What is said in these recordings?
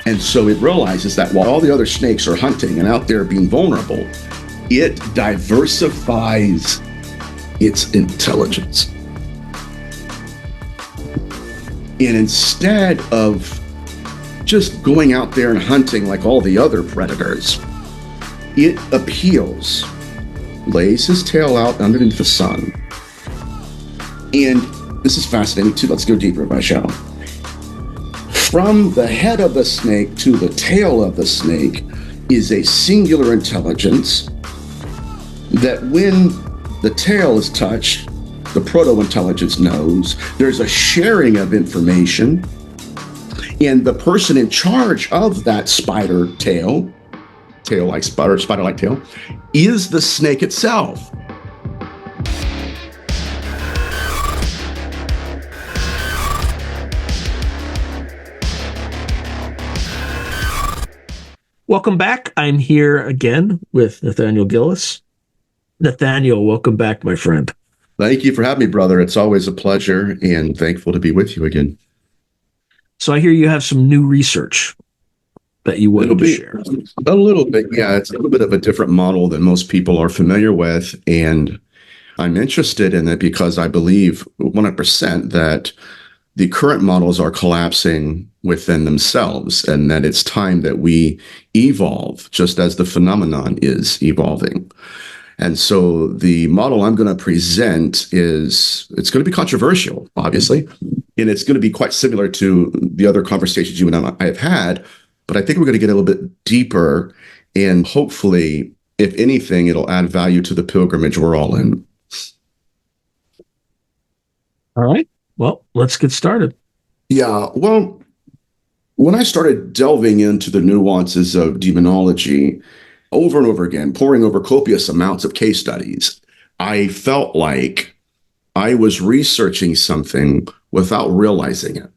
And so it realizes that while all the other snakes are hunting and out there being vulnerable, it diversifies its intelligence. And instead of just going out there and hunting like all the other predators, it appeals, lays his tail out underneath the sun. And this is fascinating too. Let's go deeper, if I shall. From the head of the snake to the tail of the snake is a singular intelligence that when the tail is touched, the proto-intelligence knows. There's a sharing of information, and the person in charge of that spider tail, tail-like spider, spider-like tail, is the snake itself. Welcome back. I'm here again with Nathaniel Gillis. Nathaniel, welcome back, my friend. Thank you for having me, brother. It's always a pleasure and thankful to be with you again. So I hear you have some new research that you wanted to share. A little bit, yeah. It's a little bit of a different model than most people are familiar with. And I'm interested in it because I believe 100% that the current models are collapsing within themselves, and that it's time that we evolve just as the phenomenon is evolving. And so the model I'm going to present it's going to be controversial, obviously, and it's going to be quite similar to the other conversations you and I have had, but I think we're going to get a little bit deeper, and hopefully, if anything, it'll add value to the pilgrimage we're all in. All right. Well, let's get started. Yeah, well, when I started delving into the nuances of demonology over and over again, poring over copious amounts of case studies, I felt like I was researching something without realizing it.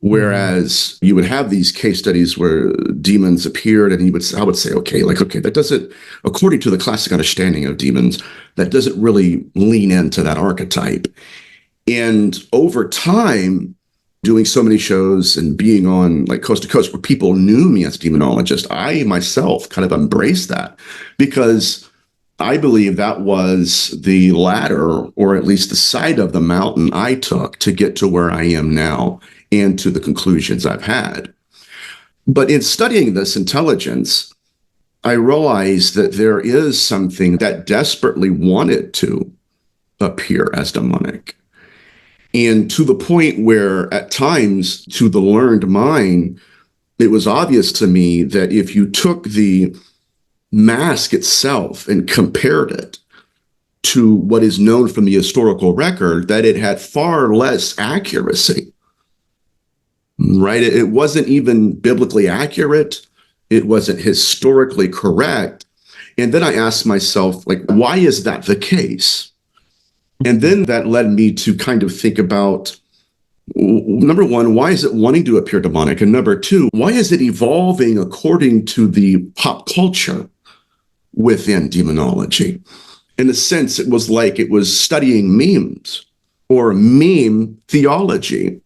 Whereas you would have these case studies where demons appeared, and I would say, okay, that doesn't, according to the classic understanding of demons, that doesn't really lean into that archetype. And over time, doing so many shows and being on like coast to coast where people knew me as a demonologist, I myself kind of embraced that because I believe that was the ladder, or at least the side of the mountain I took to get to where I am now and to the conclusions I've had. But in studying this intelligence, I realized that there is something that desperately wanted to appear as demonic. And to the point where at times, to the learned mind, it was obvious to me that if you took the mask itself and compared it to what is known from the historical record, that it had far less accuracy, right? It wasn't even biblically accurate. It wasn't historically correct. And then I asked myself, why is that the case? And then that led me to kind of think about, number one, why is it wanting to appear demonic? And number two, why is it evolving according to the pop culture within demonology? In a sense, it was like it was studying memes or meme theology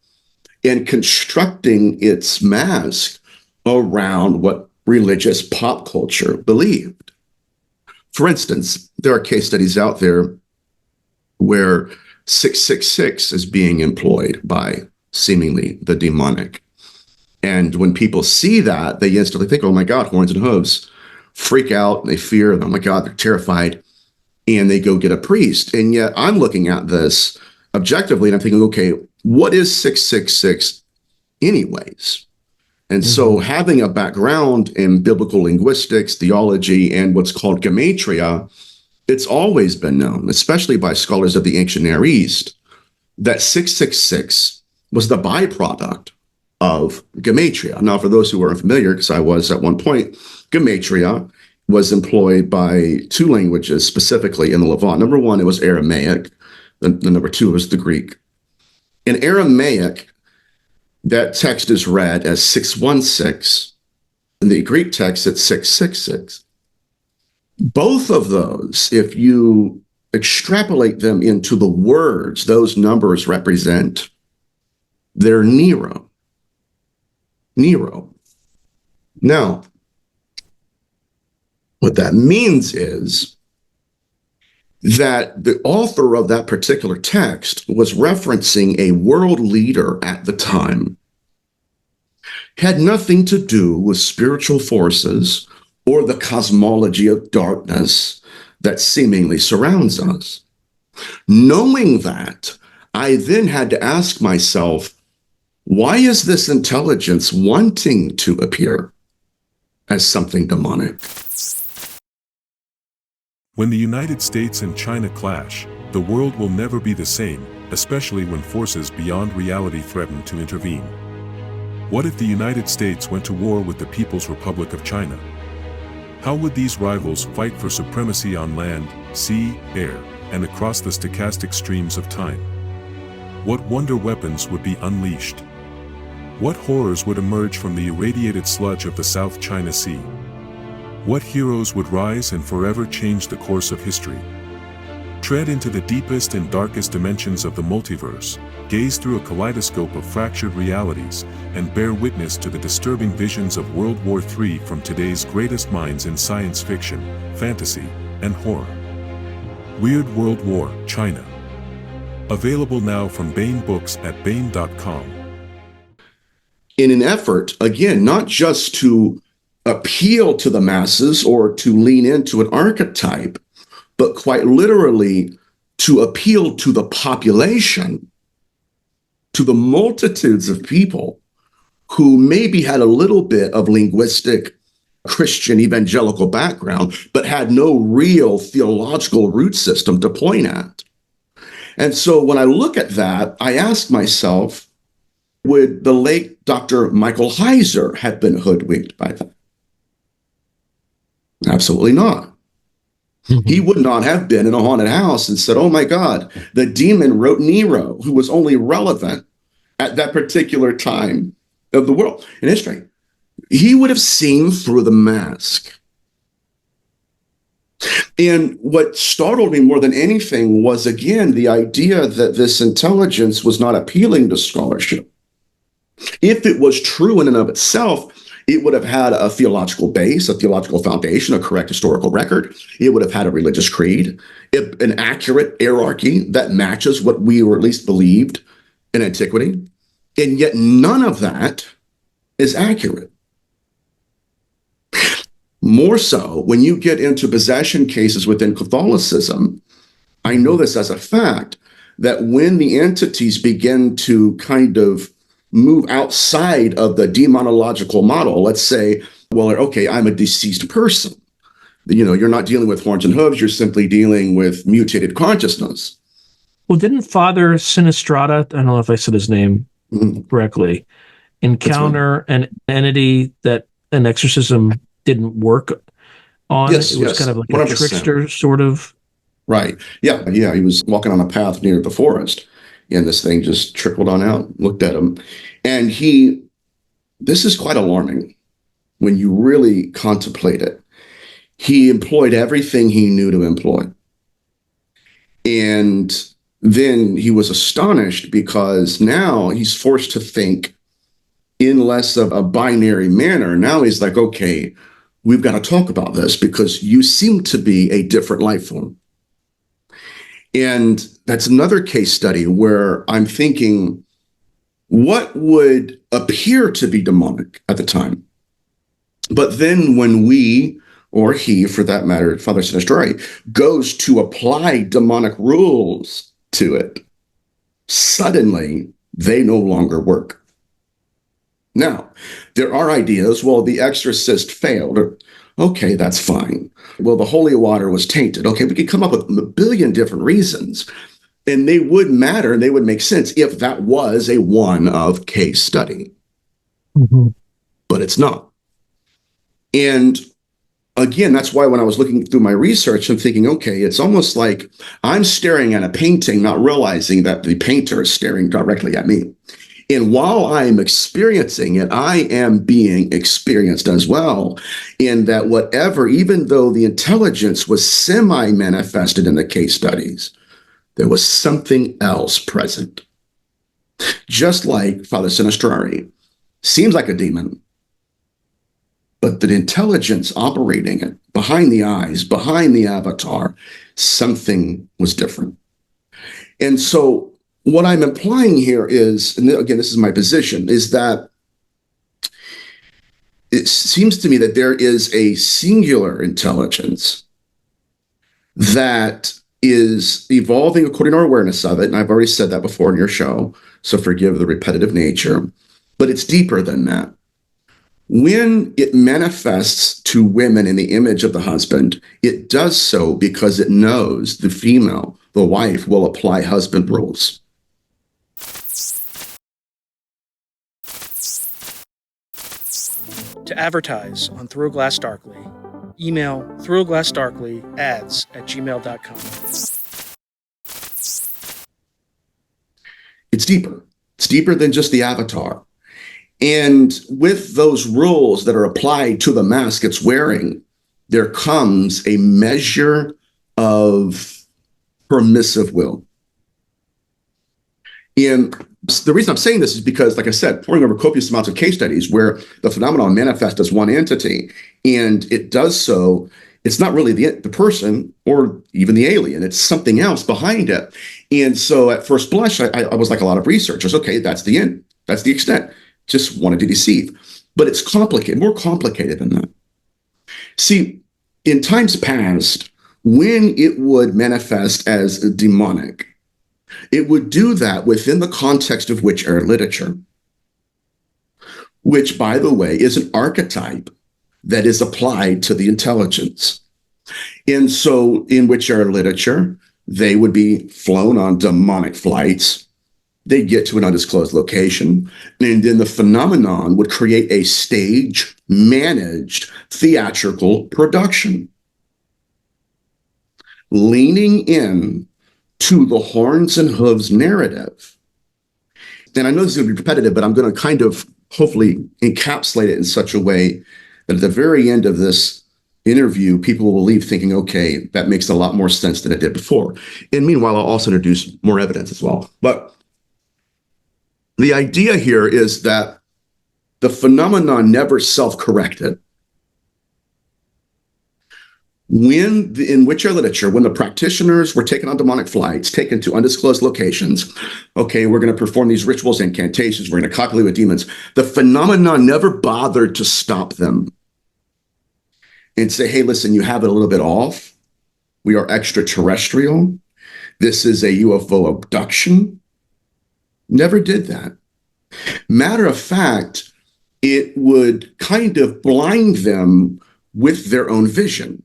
and constructing its mask around what religious pop culture believed. For instance, there are case studies out there where 666 is being employed by seemingly the demonic. And when people see that, they instantly think, oh my God, horns and hooves, freak out, and they fear, and oh my God, they're terrified, and they go get a priest. And yet I'm looking at this objectively, and I'm thinking, okay, what is 666 anyways? And so having a background in biblical linguistics, theology, and what's called gematria, it's always been known, especially by scholars of the ancient Near East, that 666 was the byproduct of gematria. Now, for those who are unfamiliar, because I was at one point, gematria was employed by two languages specifically in the Levant. Number one, it was Aramaic. The number two was the Greek. In Aramaic, that text is read as 616. In the Greek text, it's 666. Both of those, if you extrapolate them into the words those numbers represent, they're Nero. Nero. Now, what that means is that the author of that particular text was referencing a world leader at the time. Had nothing to do with spiritual forces or the cosmology of darkness that seemingly surrounds us. Knowing that, I then had to ask myself, why is this intelligence wanting to appear as something demonic? When the United States and China clash, the world will never be the same, especially when forces beyond reality threaten to intervene. What if the United States went to war with the People's Republic of China? How would these rivals fight for supremacy on land, sea, air, and across the stochastic streams of time? What wonder weapons would be unleashed? What horrors would emerge from the irradiated sludge of the South China Sea? What heroes would rise and forever change the course of history? Tread into the deepest and darkest dimensions of the multiverse, gaze through a kaleidoscope of fractured realities, and bear witness to the disturbing visions of World War III from today's greatest minds in science fiction, fantasy, and horror. Weird World War, China. Available now from Baen Books at baen.com. In an effort, again, not just to appeal to the masses or to lean into an archetype, but quite literally to appeal to the population, to the multitudes of people who maybe had a little bit of linguistic Christian evangelical background, but had no real theological root system to point at. And so when I look at that, I ask myself, would the late Dr. Michael Heiser have been hoodwinked by that? Absolutely not. He would not have been in a haunted house and said, oh my God, the demon wrote Nero, who was only relevant at that particular time of the world in history. He would have seen through the mask. And what startled me more than anything was, again, the idea that this intelligence was not appealing to scholarship. If it was true in and of itself, it would have had a theological base, a theological foundation, a correct historical record. It would have had a religious creed, an accurate hierarchy that matches what we or at least believed in antiquity. And yet none of that is accurate. More so, when you get into possession cases within Catholicism, I know this as a fact, that when the entities begin to kind of move outside of the demonological model, let's say, well, okay, I'm a deceased person. You know, you're not dealing with horns and hooves, you're simply dealing with mutated consciousness. Well, didn't Father Sinistrata, I don't know if I said his name correctly, encounter an entity that an exorcism didn't work on? Yes, it was kind of like 100%. A trickster sort of. Right. Yeah. He was walking on a path near the forest, and this thing just trickled on out, looked at him. And this is quite alarming when you really contemplate it. He employed everything he knew to employ. And then he was astonished because now he's forced to think in less of a binary manner. Now he's like, okay, we've got to talk about this because you seem to be a different life form. And that's another case study where I'm thinking, what would appear to be demonic at the time? But then when we, or he, for that matter, Father Sinistrari, goes to apply demonic rules to it, suddenly they no longer work. Now, there are ideas, well, the exorcist failed. Okay, that's fine. Well, the holy water was tainted. Okay, we could come up with a billion different reasons, and they would matter, and they would make sense if that was a one-of case study. But it's not. And again, that's why when I was looking through my research, I'm thinking, okay, it's almost like I'm staring at a painting, not realizing that the painter is staring directly at me. And while I'm experiencing it, I am being experienced as well. In that whatever, even though the intelligence was semi-manifested in the case studies, there was something else present. Just like Father Sinistrari seems like a demon, but the intelligence operating it behind the eyes, behind the avatar, something was different. And so what I'm implying here is, and again, this is my position, is that it seems to me that there is a singular intelligence that is evolving according to our awareness of it. And I've already said that before in your show, so forgive the repetitive nature, but it's deeper than that. When it manifests to women in the image of the husband, it does so because it knows the female, the wife, will apply husband rules. To advertise on Through a Glass Darkly, email throughaglassdarkly@gmail.com. It's deeper. It's deeper than just the avatar. And with those rules that are applied to the mask it's wearing, there comes a measure of permissive will. And the reason I'm saying this is because, like I said, pouring over copious amounts of case studies where the phenomenon manifests as one entity, and it does so, it's not really the person or even the alien, it's something else behind it. And so at first blush, I was like a lot of researchers, okay, that's the end, that's the extent. Just wanted to deceive. But it's complicated, more complicated than that. See, in times past, when it would manifest as demonic, it would do that within the context of witch era literature, which, by the way, is an archetype that is applied to the intelligence. And so in witch era literature, they would be flown on demonic flights. They get to an undisclosed location, and then the phenomenon would create a stage-managed theatrical production, leaning in to the horns and hooves narrative. And I know this is going to be repetitive, but I'm going to kind of hopefully encapsulate it in such a way that at the very end of this interview, people will leave thinking, okay, that makes a lot more sense than it did before. And meanwhile, I'll also introduce more evidence as well. But the idea here is that the phenomenon never self-corrected. In witch literature, when the practitioners were taken on demonic flights, taken to undisclosed locations, okay, we're going to perform these rituals, incantations, we're going to copulate with demons, the phenomenon never bothered to stop them and say, hey, listen, you have it a little bit off. We are extraterrestrial. This is a UFO abduction. Never did that. Matter of fact, it would kind of blind them with their own vision,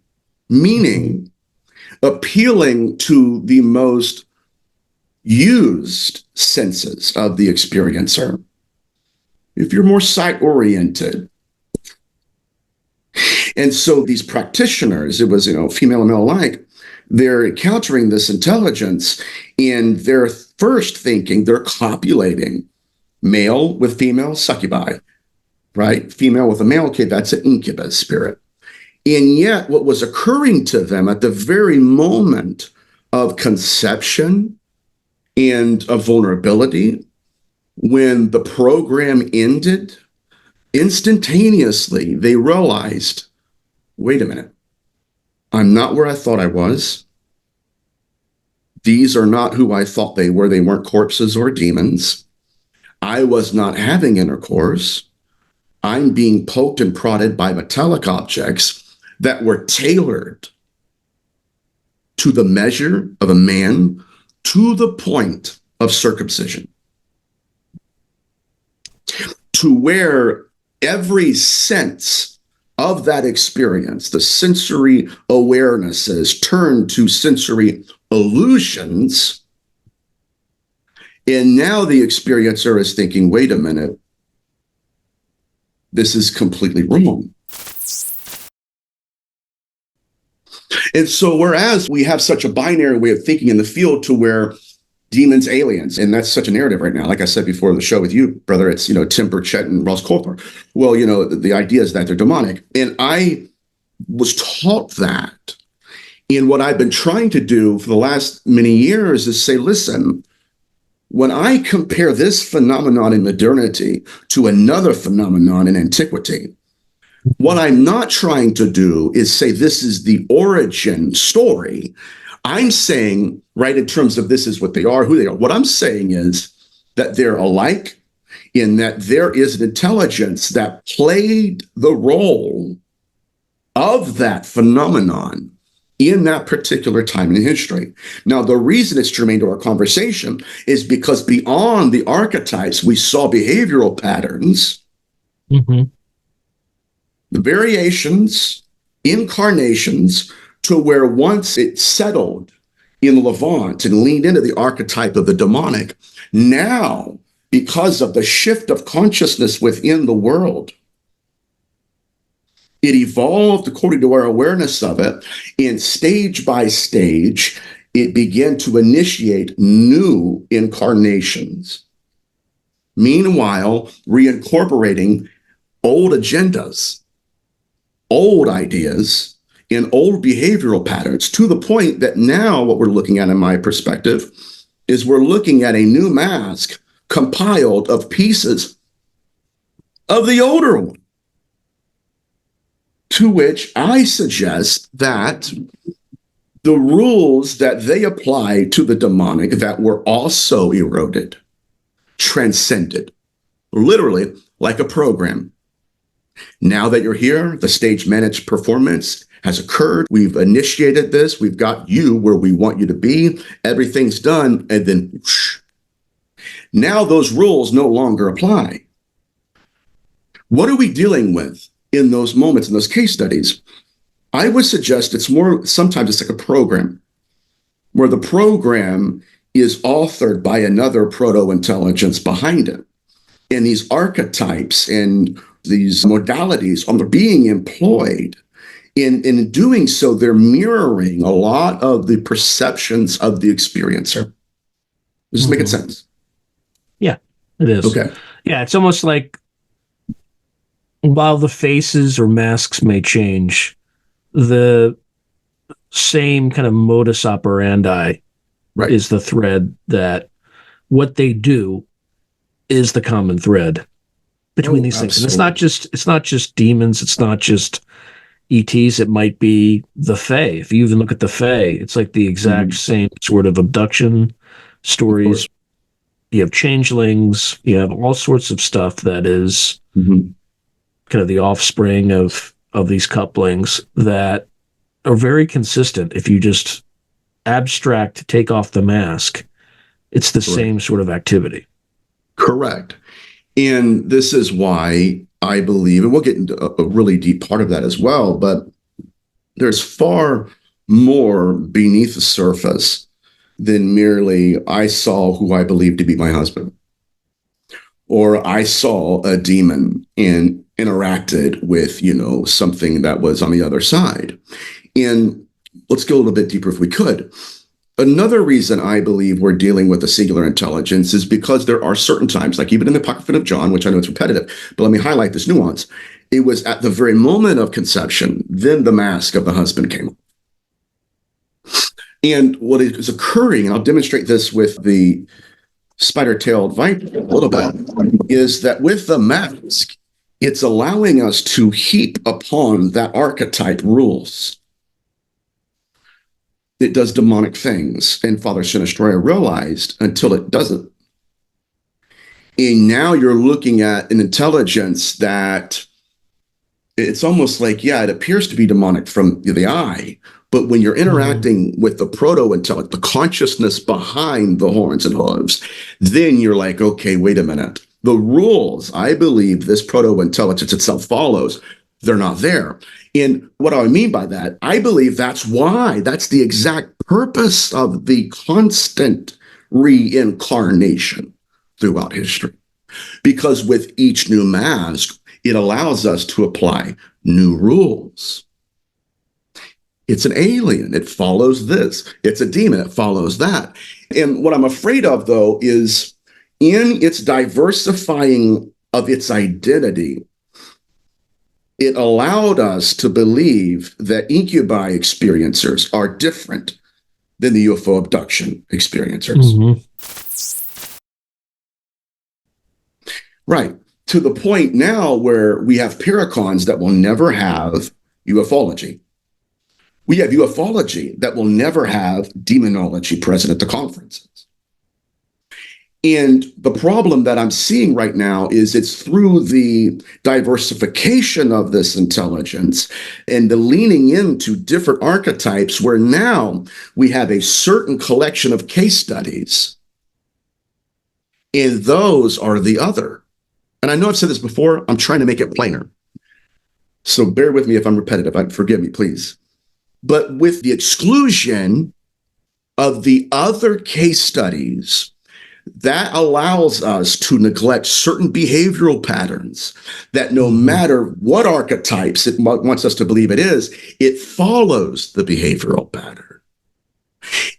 meaning appealing to the most used senses of the experiencer. If you're more sight-oriented. And so these practitioners, it was, female and male alike, they're encountering this intelligence, and they're first thinking they're copulating male with female succubi, right? Female with a male, okay, that's an incubus spirit. And yet what was occurring to them at the very moment of conception and of vulnerability, when the program ended, instantaneously they realized, wait a minute, I'm not where I thought I was. These are not who I thought they were. They weren't corpses or demons. I was not having intercourse. I'm being poked and prodded by metallic objects that were tailored to the measure of a man to the point of circumcision, to where every sense of that experience, the sensory awarenesses, turned to sensory illusions. And now the experiencer is thinking, wait a minute, this is completely wrong. And so whereas we have such a binary way of thinking in the field to where demons, aliens, and that's such a narrative right now. Like I said before the show with you, brother, it's, Tim Burchett and Ross Coulter. Well, the idea is that they're demonic. And I was taught that. And what I've been trying to do for the last many years is say, listen, when I compare this phenomenon in modernity to another phenomenon in antiquity, What I'm not trying to do is say this is the origin story. I'm saying, right, in terms of this is what they are, who they are. What I'm saying is that they're alike in that there is an intelligence that played the role of that phenomenon in that particular time in history. Now, the reason it's germane to our conversation is because beyond the archetypes, we saw behavioral patterns, the variations, incarnations, to where once it settled in Levant and leaned into the archetype of the demonic, now, because of the shift of consciousness within the world, it evolved according to our awareness of it, and stage by stage, it began to initiate new incarnations. Meanwhile, reincorporating old agendas, old ideas, and old behavioral patterns, to the point that now what we're looking at, in my perspective, is we're looking at a new mask compiled of pieces of the older one. To which I suggest that the rules that they apply to the demonic that were also eroded, transcended, literally like a program. Now that you're here, the stage managed performance has occurred. We've initiated this. We've got you where we want you to be. Everything's done. And then whoosh. Now those rules no longer apply. What are we dealing with in those moments, in those case studies? I would suggest it's more, sometimes it's like a program, where the program is authored by another proto-intelligence behind it. And these archetypes and these modalities are being employed. In doing so, they're mirroring a lot of the perceptions of the experiencer. Does this make sense? Yeah, it is. Okay. Yeah, it's almost like while the faces or masks may change, the same kind of modus operandi is the thread, that what they do is the common thread between these things. And it's not just demons, it's not just ETs, it might be the Fae. If you even look at the Fae, it's like the exact same sort of abduction stories. You have changelings, you have all sorts of stuff that is kind of the offspring of these couplings that are very consistent. If you just abstract, take off the mask, it's the same sort of activity. Correct. And this is why I believe, and we'll get into a really deep part of that as well, but there's far more beneath the surface than merely I saw who I believe to be my husband, or I saw a demon and interacted with, something that was on the other side. And let's go a little bit deeper if we could. Another reason I believe we're dealing with a singular intelligence is because there are certain times, like even in the Apocrypha of John, which I know it's repetitive, but let me highlight this nuance. It was at the very moment of conception, then the mask of the husband came up. And what is occurring, and I'll demonstrate this with the spider-tailed viper a little bit, is that with the mask, it's allowing us to heap upon that archetype rules. It does demonic things, and Father Sinistroya realized until it doesn't. And now you're looking at an intelligence that it's almost like, it appears to be demonic from the eye, but when you're interacting with the proto-intellect, the consciousness behind the horns and hooves, then you're like, okay, wait a minute. The rules I believe this proto-intelligence itself follows, they're not there. And what do I mean by that? I believe that's the exact purpose of the constant reincarnation throughout history. Because with each new mask, it allows us to apply new rules. It's an alien, it follows this. It's a demon, it follows that. And what I'm afraid of, though, is in its diversifying of its identity, it allowed us to believe that incubi experiencers are different than the UFO abduction experiencers. Right. to the point now where we have paracons that will never have ufology. We have ufology that will never have demonology present at the conferences. And the problem that I'm seeing right now is it's through the diversification of this intelligence and the leaning into different archetypes where now we have a certain collection of case studies. And those are the other. And I know I've said this before, I'm trying to make it plainer. So bear with me if I'm repetitive. Forgive me, please. But with the exclusion of the other case studies, that allows us to neglect certain behavioral patterns that no matter what archetypes it wants us to believe it is, it follows the behavioral pattern.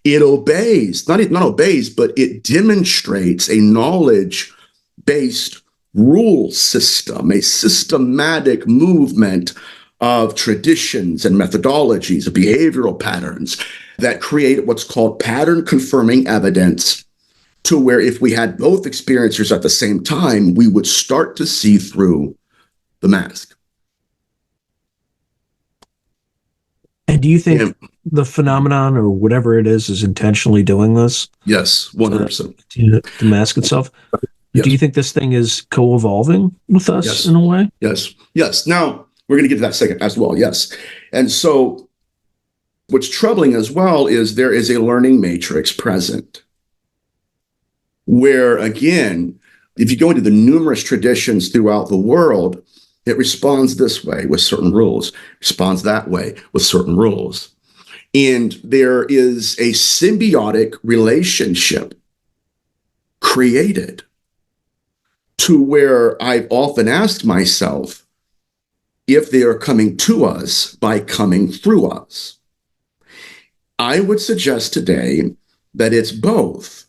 It obeys, not obeys, but it demonstrates a knowledge-based rule system, a systematic movement of traditions and methodologies, of behavioral patterns that create what's called pattern-confirming evidence, to where if we had both experiencers at the same time, we would start to see through the mask. And do you think the phenomenon or whatever it is intentionally doing this? Yes, 100%. The mask itself? Yes. Do you think this thing is co-evolving with us in a way? Yes. Now, we're going to get to that second as well, yes. And so what's troubling as well is there is a learning matrix present where, again, if you go into the numerous traditions throughout the world, it responds this way with certain rules, responds that way with certain rules. And there is a symbiotic relationship created to where I've often asked myself if they are coming to us by coming through us. I would suggest today that it's both.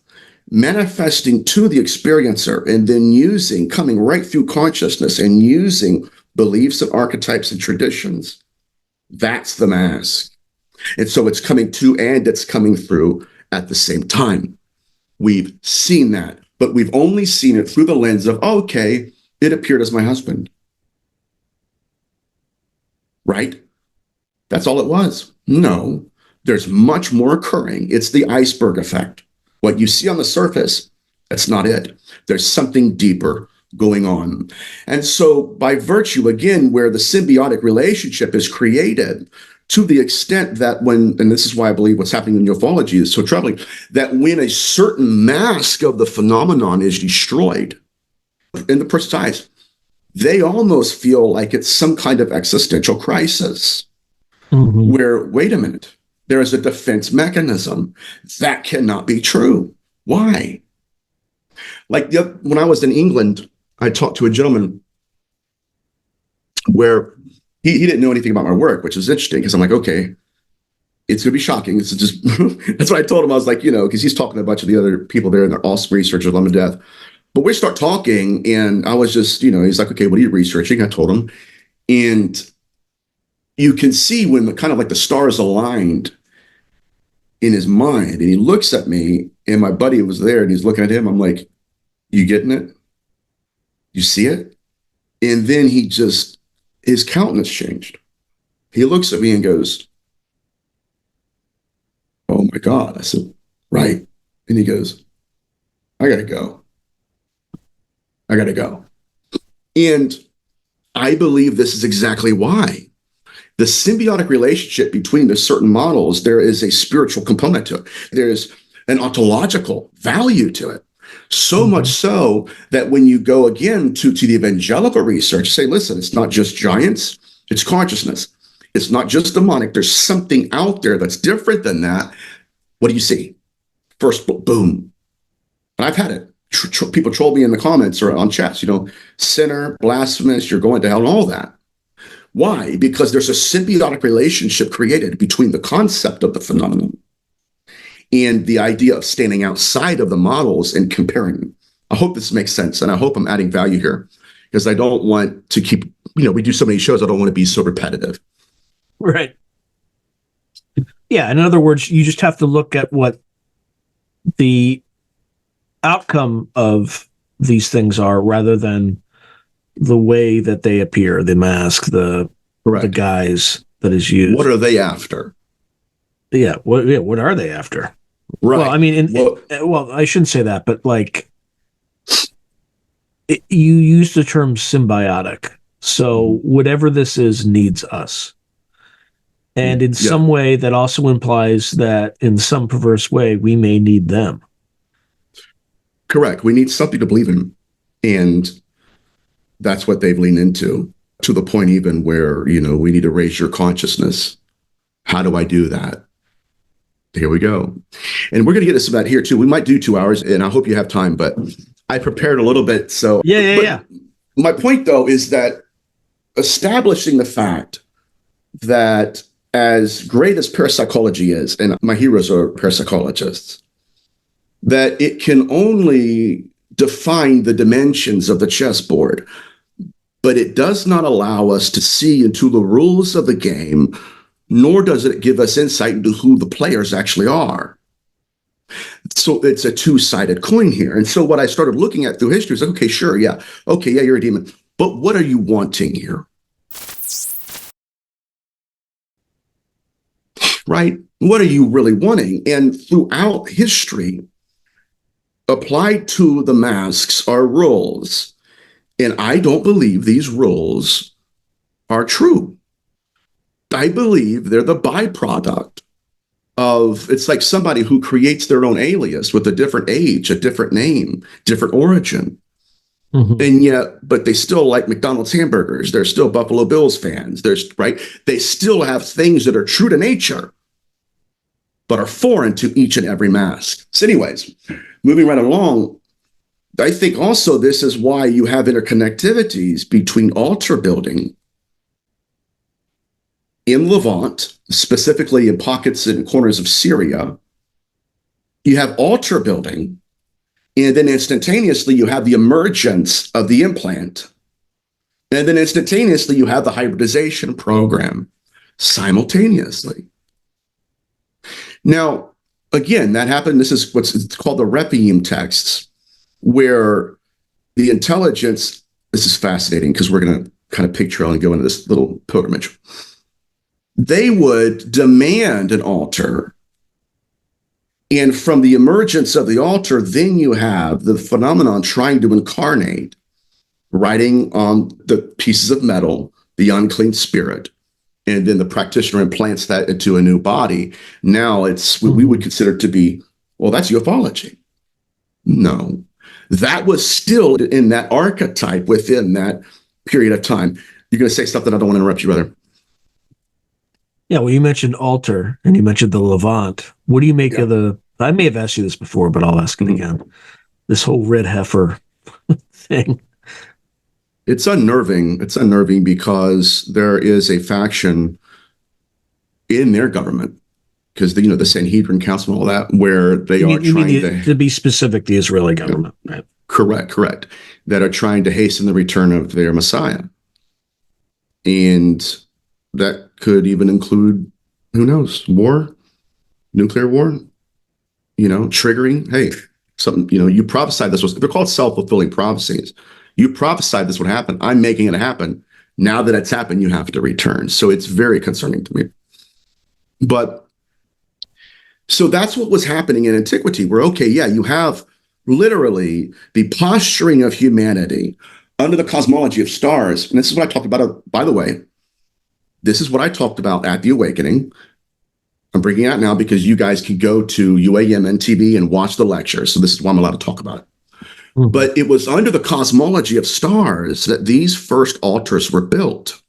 Manifesting to the experiencer and then coming right through consciousness and using beliefs and archetypes and traditions. That's the mask. And so it's coming to and it's coming through at the same time. We've seen that, but we've only seen it through the lens of, okay, it appeared as my husband. Right? That's all it was. No, there's much more occurring. It's the iceberg effect. What you see on the surface, that's not it. There's something deeper going on. And so by virtue, again, where the symbiotic relationship is created to the extent that and this is why I believe what's happening in ufology is so troubling, that when a certain mask of the phenomenon is destroyed in the person's eyes, they almost feel like it's some kind of existential crisis where, wait a minute, there is a defense mechanism. That cannot be true. Why? Like when I was in England, I talked to a gentleman where he didn't know anything about my work, which is interesting because I'm like, okay, it's going to be shocking. It's just, that's what I told him. I was like, because he's talking to a bunch of the other people there and they're all researchers, love to death. But we start talking and I was just, he's like, okay, what are you researching? I told him. And you can see when the stars aligned in his mind, and he looks at me, and my buddy was there, and he's looking at him. I'm like, you getting it? You see it? And then his countenance changed. He looks at me and goes, oh my God. I said, right. And he goes, I gotta go. And I believe this is exactly why. The symbiotic relationship between the certain models, there is a spiritual component to it. There's an ontological value to it. So much so that when you go again to the evangelical research, say, listen, it's not just giants, it's consciousness. It's not just demonic. There's something out there that's different than that. What do you see? First, boom. And I've had it. People troll me in the comments or on chats, sinner, blasphemous, you're going to hell and all that. Why? Because there's a symbiotic relationship created between the concept of the phenomenon and the idea of standing outside of the models and comparing them. I hope this makes sense, and I hope I'm adding value here because I don't want to keep, we do so many shows, I don't want to be so repetitive. Right. Yeah, in other words, you just have to look at what the outcome of these things are rather than the way that they appear, the mask, the guise that is used. What are they after? Yeah. What are they after? Right. Well, I mean, well, I shouldn't say that, but like, you use the term symbiotic. So whatever this is needs us. And in some way, that also implies that in some perverse way, we may need them. Correct. We need something to believe in. And that's what they've leaned into, to the point even where, we need to raise your consciousness. How do I do that? Here we go. And we're going to get to some of that here too. We might do 2 hours, and I hope you have time, but I prepared a little bit. So yeah. My point though is that establishing the fact that as great as parapsychology is, and my heroes are parapsychologists, that it can only define the dimensions of the chessboard, but it does not allow us to see into the rules of the game, nor does it give us insight into who the players actually are. So it's a two-sided coin here. And so what I started looking at through history is like, okay, sure, yeah. Okay, yeah, you're a demon. But what are you wanting here? Right? What are you really wanting? And throughout history, applied to the masks are rules. And I don't believe these rules are true. I believe they're the byproduct of, it's like somebody who creates their own alias with a different age, a different name, different origin. And yet, but they still like McDonald's hamburgers. They're still Buffalo Bills fans. Right? They still have things that are true to nature, but are foreign to each and every mask. So anyways, moving right along, I think also this is why you have interconnectivities between altar building in Levant, specifically in pockets and corners of Syria. You have altar building, and then instantaneously you have the emergence of the implant. And then instantaneously you have the hybridization program simultaneously. Now, again, that happened. This is what's called the Rephaim texts, where the intelligence, this is fascinating because we're going to kind of picture and go into this little pilgrimage. They would demand an altar. And from the emergence of the altar, then you have the phenomenon trying to incarnate, writing on the pieces of metal, the unclean spirit. And then the practitioner implants that into a new body. Now it's what we would consider to be, well, that's ufology. No, that was still in that archetype within that period of time. You're going to say something, I don't want to interrupt you, brother. Yeah, well, you mentioned altar and you mentioned the Levant. What do you make of the, I may have asked you this before, but I'll ask it again. This whole red heifer thing. It's unnerving. It's unnerving because there is a faction in their government, because the Sanhedrin Council and all that, where they are trying to be specific, the Israeli government, right? Correct. That are trying to hasten the return of their Messiah. And that could even include, who knows, war, nuclear war, triggering. Hey, something, you prophesied this they're called self-fulfilling prophecies. You prophesied this would happen. I'm making it happen. Now that it's happened, you have to return. So it's very concerning to me. But so that's what was happening in antiquity, where, okay, yeah, you have literally the posturing of humanity under the cosmology of stars. And this is what I talked about, by the way. This is what I talked about at the Awakening. I'm bringing it out now because you guys can go to UAMN TV and watch the lecture. So this is why I'm allowed to talk about it. But it was under the cosmology of stars that these first altars were built.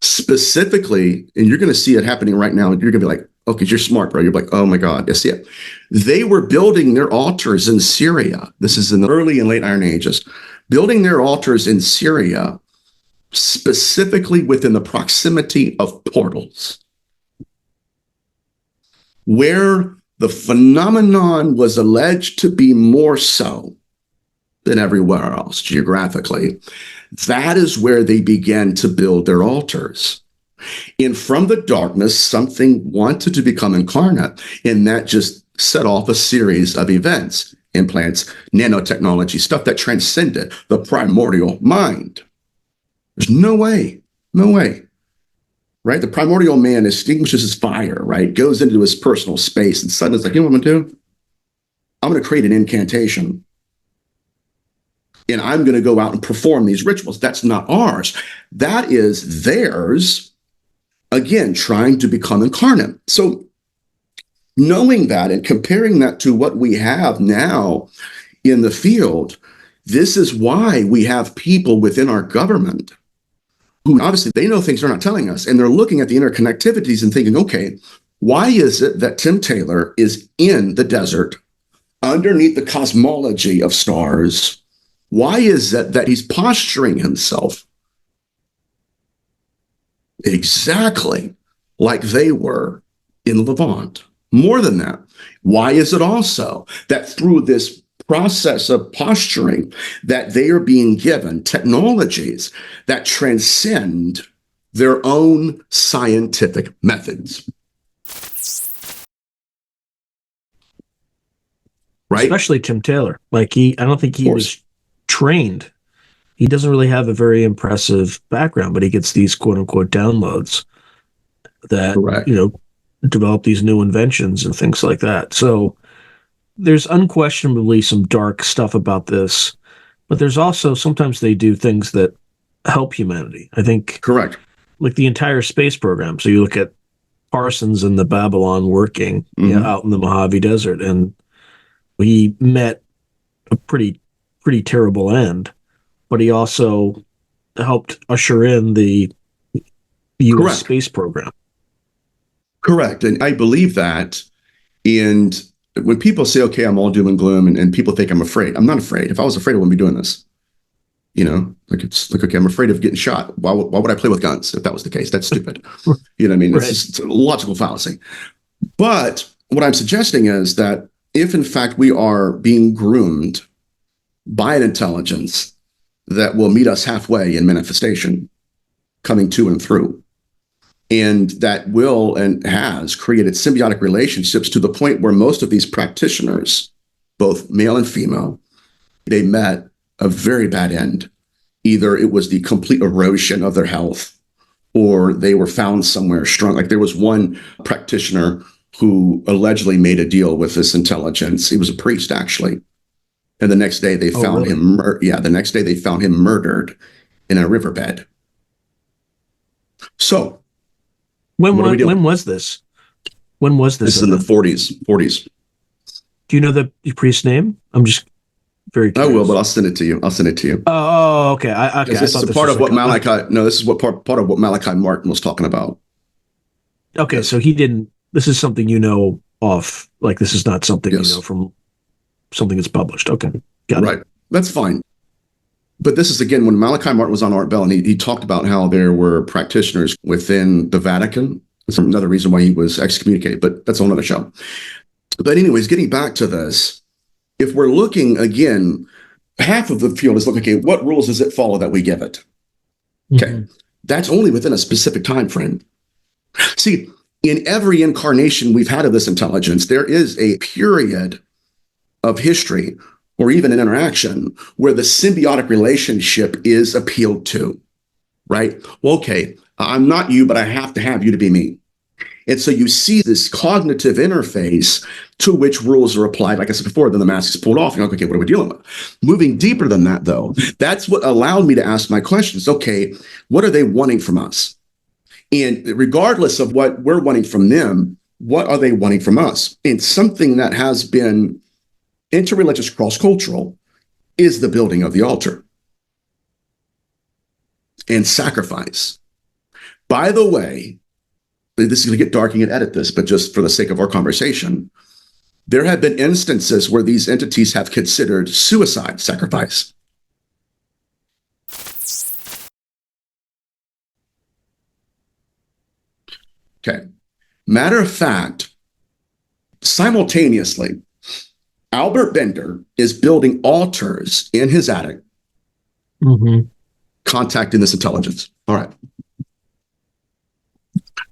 Specifically, and you're going to see it happening right now. You're going to be like, oh, because you're smart, bro. You're like, oh my God, I see it. They were building their altars in Syria. This is in the early and late Iron Ages. Building their altars in Syria, specifically within the proximity of portals, where the phenomenon was alleged to be more so than everywhere else geographically. That is where they began to build their altars. And from the darkness, something wanted to become incarnate, and that just set off a series of events. implants, nanotechnology, stuff that transcended the primordial mind. There's no way, right? The primordial man extinguishes his fire, right? Goes into his personal space and suddenly it's like, you know what I'm going to do? I'm going to create an incantation. And I'm going to go out and perform these rituals. That's not ours. That is theirs, again, trying to become incarnate. So knowing that and comparing that to what we have now in the field, this is why we have people within our government who obviously they know things they're not telling us, and they're looking at the interconnectivities and thinking, okay, why is it that Tim Taylor is in the desert underneath the cosmology of stars? Why is it that he's posturing himself exactly like they were in Levant? More than that, why is it also that through this process of posturing that they are being given technologies that transcend their own scientific methods? Right? Especially Tim Taylor. Like I don't think he was trained. He doesn't really have a very impressive background, but he gets these quote unquote downloads that, Correct. Develop these new inventions and things like that. So there's unquestionably some dark stuff about this, but there's also sometimes they do things that help humanity. I think correct. Like the entire space program. So you look at Parsons and the Babylon working out in the Mojave Desert, and he met a pretty terrible end, but he also helped usher in the U.S. space program. Correct. And I believe that. And when people say, okay, I'm all doom and gloom, and people think I'm afraid, I'm not afraid. If I was afraid, I wouldn't be doing this. It's like, okay, I'm afraid of getting shot. Why would I play with guns if that was the case? That's stupid. You know what I mean? Right. It's a logical fallacy. But what I'm suggesting is that if, in fact, we are being groomed by an intelligence that will meet us halfway in manifestation, coming to and through, and that will and has created symbiotic relationships to the point where most of these practitioners, both male and female, they met a very bad end. Either it was the complete erosion of their health, or they were found somewhere strong. Like there was one practitioner who allegedly made a deal with this intelligence. He was a priest, actually. And the next day they found him. The next day they found him murdered in a riverbed. So when was this? When was this? This is in the 40s. Do you know the priest's name? I'm just very curious. I will, but I'll send it to you. Oh, okay. Okay. This is part of what Malachi. No, this is what part of what Malachi Martin was talking about. Okay, yes. So he didn't. This is something off. Like this is not something from something that's published. Okay, got it. Right. That's fine. But this is, again, when Malachi Martin was on Art Bell, and he talked about how there were practitioners within the Vatican. That's another reason why he was excommunicated, but that's another show. But anyways, getting back to this, if we're looking, again, half of the field is looking, okay, what rules does it follow that we give it? Okay, that's only within a specific time frame. See, in every incarnation we've had of this intelligence, there is a period of history or even an interaction where the symbiotic relationship is appealed to, right? Well, okay, I'm not you, but I have to have you to be me. And so you see this cognitive interface to which rules are applied. Like I said before, then the mask is pulled off. You're like, okay, what are we dealing with? Moving deeper than that, though, that's what allowed me to ask my questions. Okay, what are they wanting from us? And regardless of what we're wanting from them, what are they wanting from us? And something that has been interreligious, cross-cultural, is the building of the altar and sacrifice. By the way, this is going to get dark, and edit this, but just for the sake of our conversation, there have been instances where these entities have considered suicide sacrifice. Okay. Matter of fact, simultaneously, Albert Bender is building altars in his attic, contacting this intelligence. All right.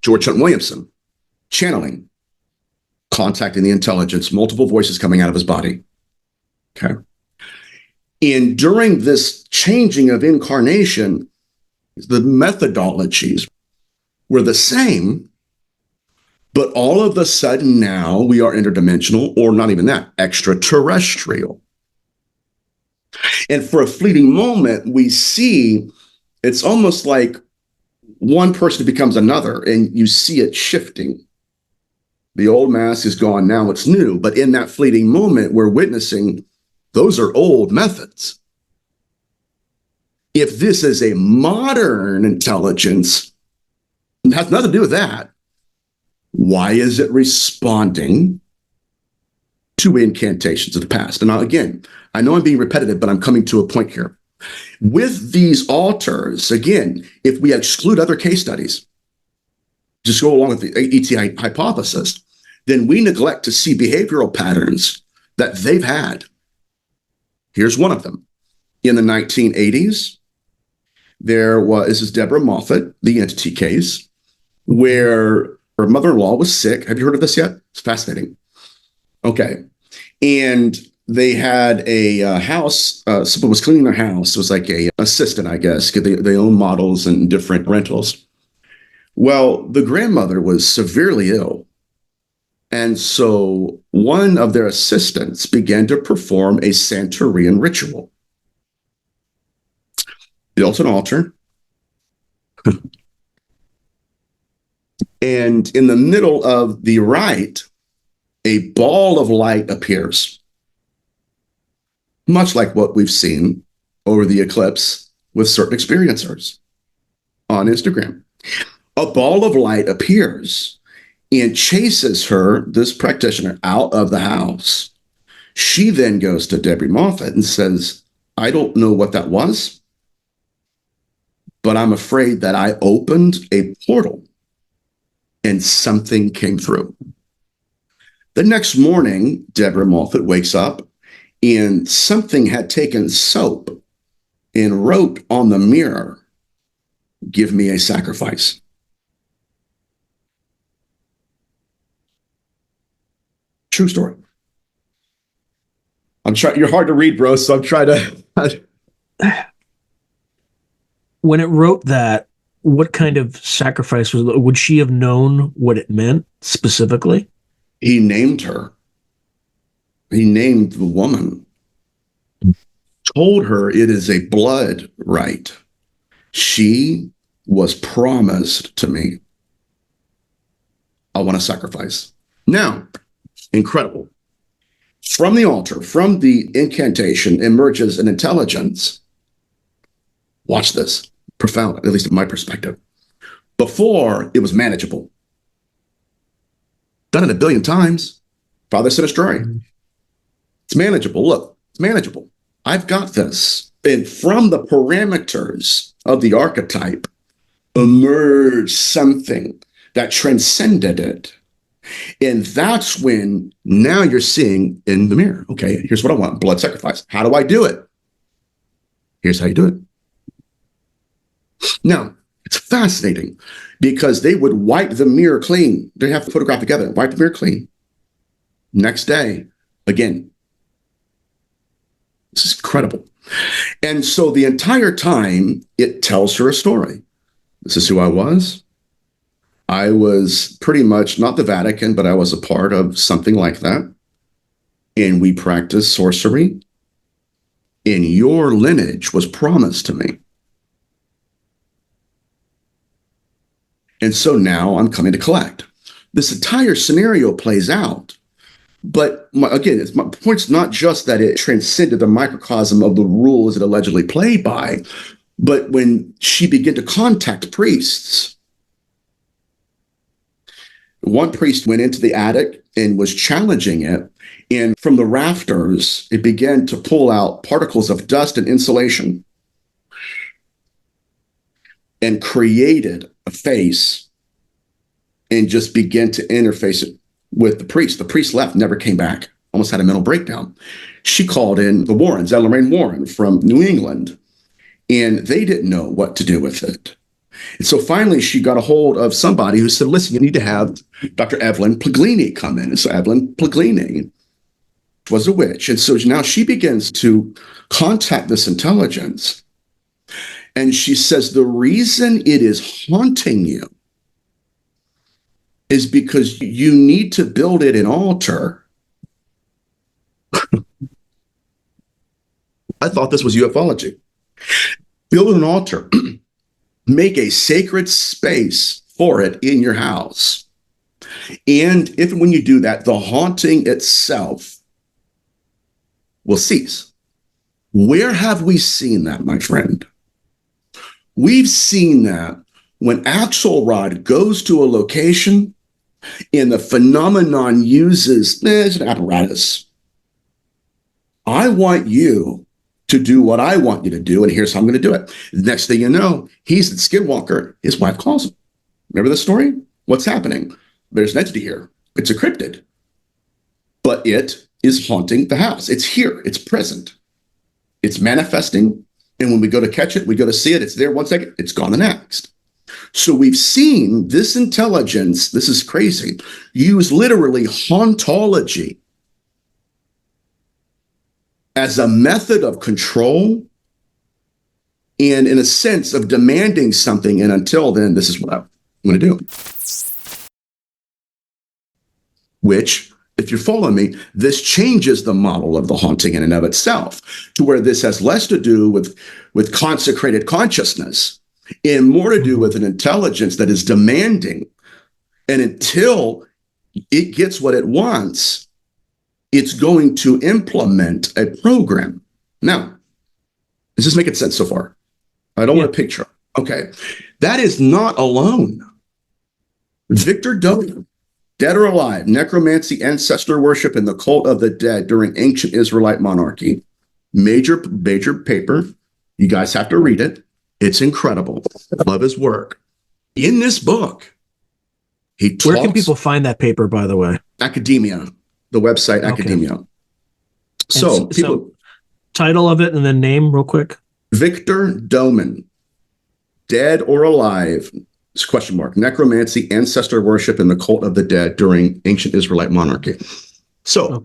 George Hunt Williamson, channeling, contacting the intelligence, multiple voices coming out of his body. Okay. And during this changing of incarnation, the methodologies were the same, but all of a sudden now we are interdimensional, or not even that, extraterrestrial. And for a fleeting moment, we see it's almost like one person becomes another, and you see it shifting. The old mask is gone, now it's new. But in that fleeting moment, we're witnessing those are old methods. If this is a modern intelligence, it has nothing to do with that. Why is it responding to incantations of the past? And again, I know I'm being repetitive, but I'm coming to a point here. With these altars, again, if we exclude other case studies, just go along with the ET hypothesis, then we neglect to see behavioral patterns that they've had. Here's one of them. In the 1980s, this is Deborah Moffat, the entity case, where her mother-in-law was sick. Have you heard of this yet? It's fascinating. Okay. And they had a house, someone was cleaning their house. It was like a assistant, I guess. They own models and different rentals. Well, the grandmother was severely ill. And so one of their assistants began to perform a Santerian ritual. Built an altar. And in the middle of the rite, a ball of light appears. Much like what we've seen over the eclipse with certain experiencers on Instagram. A ball of light appears and chases her, this practitioner, out of the house. She then goes to Debbie Moffat and says, I don't know what that was, but I'm afraid that I opened a portal and something came through. The next morning, Deborah Moffat wakes up and something had taken soap and wrote on the mirror, give me a sacrifice. True story. You're hard to read, bro, so I'm trying to. When it wrote that, what kind of sacrifice was it? Would she have known what it meant specifically? He named her. He named the woman. Told her it is a blood rite. She was promised to me. I want to sacrifice. Now, incredible. From the altar, from the incantation, emerges an intelligence. Watch this. Profound, at least in my perspective. Before, it was manageable. Done it 1 billion times. Father said a story. It's manageable. Look, it's manageable. I've got this. And from the parameters of the archetype emerged something that transcended it. And that's when now you're seeing in the mirror, okay, here's what I want, blood sacrifice. How do I do it? Here's how you do it. Now, it's fascinating because they would wipe the mirror clean. They have the photograph together, wipe the mirror clean. Next day, again. This is incredible. And so the entire time, it tells her a story. This is who I was. I was pretty much not the Vatican, but I was a part of something like that. And we practiced sorcery. And your lineage was promised to me. And so now I'm coming to collect. This entire scenario plays out. But again, my point's not just that it transcended the microcosm of the rules it allegedly played by, but when she began to contact priests, one priest went into the attic and was challenging it. And from the rafters, it began to pull out particles of dust and insulation and created a face and just began to interface it with the priest. The priest left, never came back, almost had a mental breakdown. She called in the Warrens, Ella Lorraine Warren from New England, and they didn't know what to do with it. And so finally, she got a hold of somebody who said, listen, you need to have Dr. Evelyn Puglini come in. And so Evelyn Puglini was a witch. And so now she begins to contact this intelligence. And she says, the reason it is haunting you is because you need to build it an altar. I thought this was ufology. Build an altar. Make a sacred space for it in your house. And if when you do that, the haunting itself will cease. Where have we seen that, my friend? We've seen that when Axelrod goes to a location and the phenomenon uses an apparatus. I want you to do what I want you to do, and here's how I'm going to do it. Next thing you know, he's at Skinwalker. His wife calls him. Remember the story? What's happening? There's an entity here. It's a cryptid. But it is haunting the house. It's here. It's present. It's manifesting. And when we go to catch it, we go to see it. It's there 1 second. It's gone the next. So we've seen this intelligence, this is crazy, use literally hauntology as a method of control and in a sense of demanding something. And until then, this is what I'm going to do. Which, if you're following me, this changes the model of the haunting in and of itself to where this has less to do with consecrated consciousness and more to do with an intelligence that is demanding. And until it gets what it wants, it's going to implement a program. Now, is this making sense so far? I don't want to picture. Okay. That is not alone. Victor W., Dead or Alive, Necromancy, Ancestor Worship, and the Cult of the Dead During Ancient Israelite Monarchy. Major paper. You guys have to read it. It's incredible. I love his work. In this book, he talks... Where can people find that paper, by the way? Academia. The website, Academia. Okay. So, people... title of it and then name real quick. Victor Doman, Dead or Alive, question mark, Necromancy, Ancestor Worship, and the Cult of the Dead During Ancient Israelite Monarchy. So,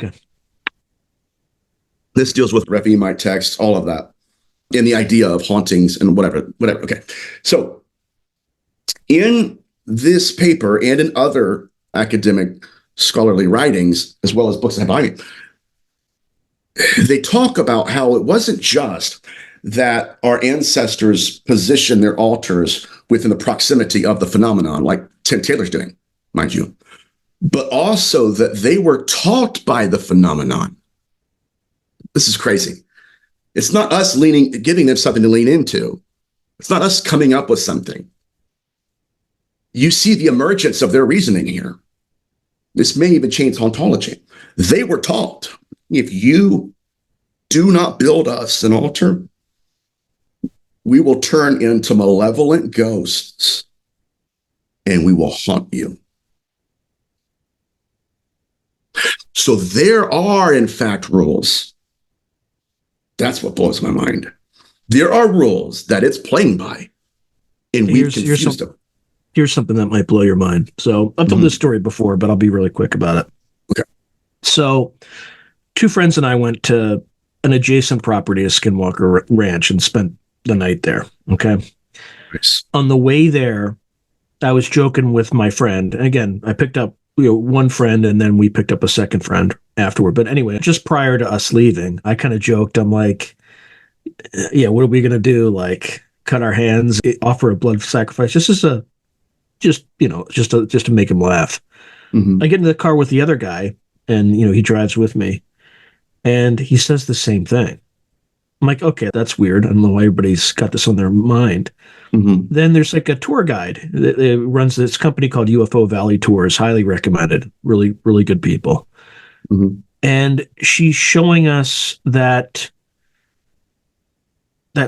this deals with Rephemite texts, all of that, and the idea of hauntings and whatever. Okay. So, in this paper and in other academic scholarly writings, as well as books that have behind me, they talk about how it wasn't just that our ancestors positioned their altars within the proximity of the phenomenon, like Tim Taylor's doing, mind you, but also that they were taught by the phenomenon. This is crazy. It's not us giving them something to lean into. It's not us coming up with something. You see the emergence of their reasoning here. This may even change hauntology. They were taught, if you do not build us an altar, we will turn into malevolent ghosts and we will haunt you. So there are, in fact, rules. That's what blows my mind. There are rules that it's playing by, and we've confused them. Here's something that might blow your mind. So I've told this story before, but I'll be really quick about it. Okay. So 2 friends and I went to an adjacent property, a Skinwalker Ranch, and spent the night there. Okay. Nice. On the way there, I was joking with my friend. Again, I picked up one friend and then we picked up a second friend afterward. But anyway, just prior to us leaving, I kind of joked. I'm like, yeah, what are we going to do? Like cut our hands, offer a blood sacrifice just to make him laugh. Mm-hmm. I get in the car with the other guy and, he drives with me and he says the same thing. I'm like, okay, that's weird. I don't know why everybody's got this on their mind. Mm-hmm. Then there's like a tour guide that runs this company called UFO Valley Tours, highly recommended, really, really good people. Mm-hmm. And she's showing us that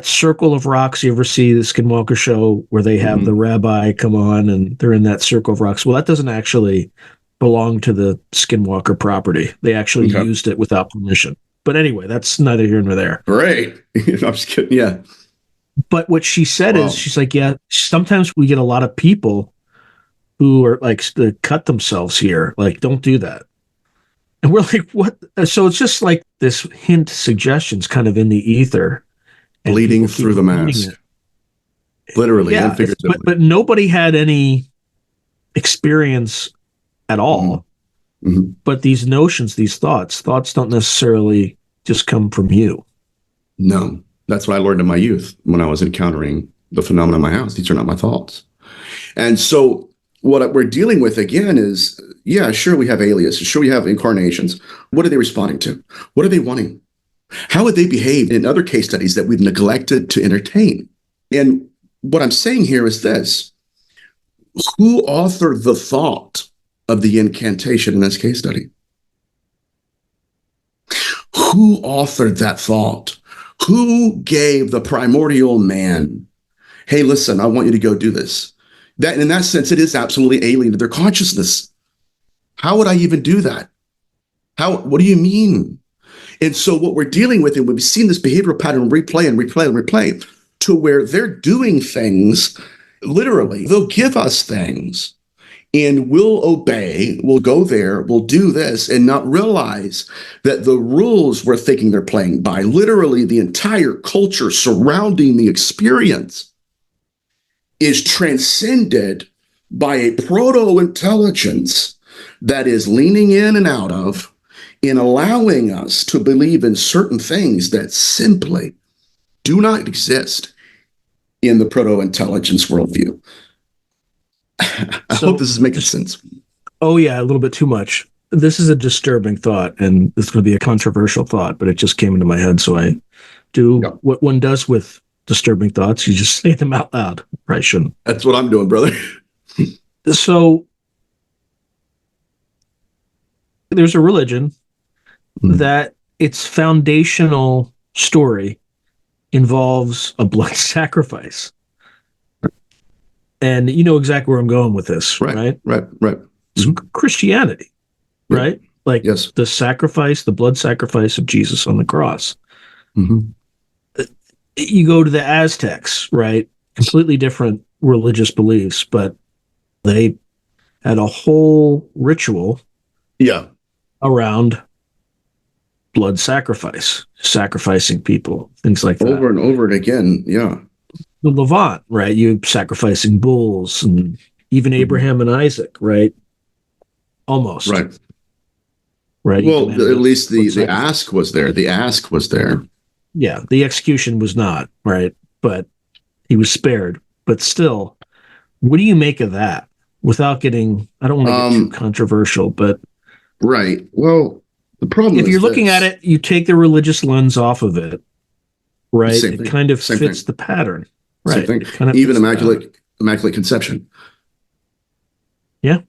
circle of rocks. You ever see the Skinwalker show where they have the rabbi come on and they're in that circle of rocks? Well, that doesn't actually belong to the Skinwalker property. They actually used it without permission. But anyway, that's neither here nor there. Great. I'm just kidding. Yeah. But what she said is, she's like, yeah, sometimes we get a lot of people who are like, to cut themselves here. Like, don't do that. And we're like, what? So it's just like this hint suggestions kind of in the ether. And bleeding people keep through the repeating mask, it. literally and Yeah, figuratively. but nobody had any experience at Mhm. all. Mhm. But these notions, these thoughts don't necessarily just come from you. No, that's what I learned in my youth when I was encountering the phenomena in my house. These are not my thoughts. And so what we're dealing with again is, yeah, sure, we have aliases. Sure, we have incarnations. What are they responding to? What are they wanting? How would they behave in other case studies that we've neglected to entertain? And what I'm saying here is this: who authored the thought of the incantation in this case study? Who authored that thought? Who gave the primordial man, hey, listen, I want you to go do this? That, in that sense, it is absolutely alien to their consciousness. How would I even do that? What do you mean? And so what we're dealing with, and we've seen this behavioral pattern replay and replay and replay, to where they're doing things, literally, they'll give us things and we'll obey, we'll go there, we'll do this, and not realize that the rules we're thinking they're playing by, literally the entire culture surrounding the experience, is transcended by a proto-intelligence that is leaning in and out of, in allowing us to believe in certain things that simply do not exist in the proto-intelligence worldview. I hope this is making sense. Oh, yeah, a little bit too much. This is a disturbing thought, and it's going to be a controversial thought, but it just came into my head. So I do what one does with disturbing thoughts. You just say them out loud. Right? Shouldn't. That's what I'm doing, brother. So there's a religion that its foundational story involves a blood sacrifice. And you know exactly where I'm going with this, right? Right. It's Christianity, right? Like yes. The sacrifice, the blood sacrifice of Jesus on the cross. Mm-hmm. You go to the Aztecs, right? Completely different religious beliefs, but they had a whole ritual around blood sacrifice, sacrificing people, things like that. Over and over again, yeah. The Levant, right? You sacrificing bulls, and even Abraham and Isaac, right? Almost. Right. Well, at least the ask was there. The ask was there. Yeah, the execution was not, right? But he was spared. But still, what do you make of that? Without getting, I don't want to get too controversial, but right. Well, the problem if you're looking at it, you take the religious lens off of it, right? It kind of fits the pattern, right? Even immaculate conception. Yeah.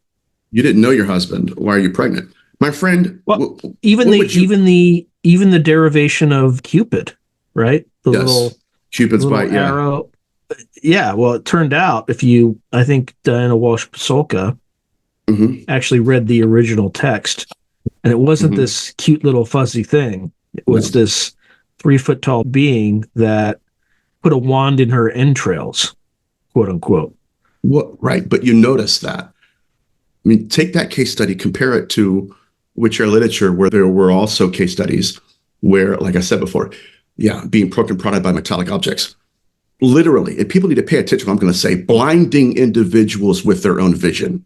You didn't know your husband. Why are you pregnant, my friend? Well, even the derivation of Cupid, right? The little Cupid's bite, arrow. Yeah. Well, it turned out I think Diana Walsh Pasolka actually read the original text, and it wasn't this cute little fuzzy thing. It was this 3 foot tall being that put a wand in her entrails, quote unquote. What? Right. But you notice that. I mean, take that case study, compare it to witcher literature, where there were also case studies where, like I said before, being poked and prodded by metallic objects. Literally, and people need to pay attention, I'm going to say, blinding individuals with their own vision.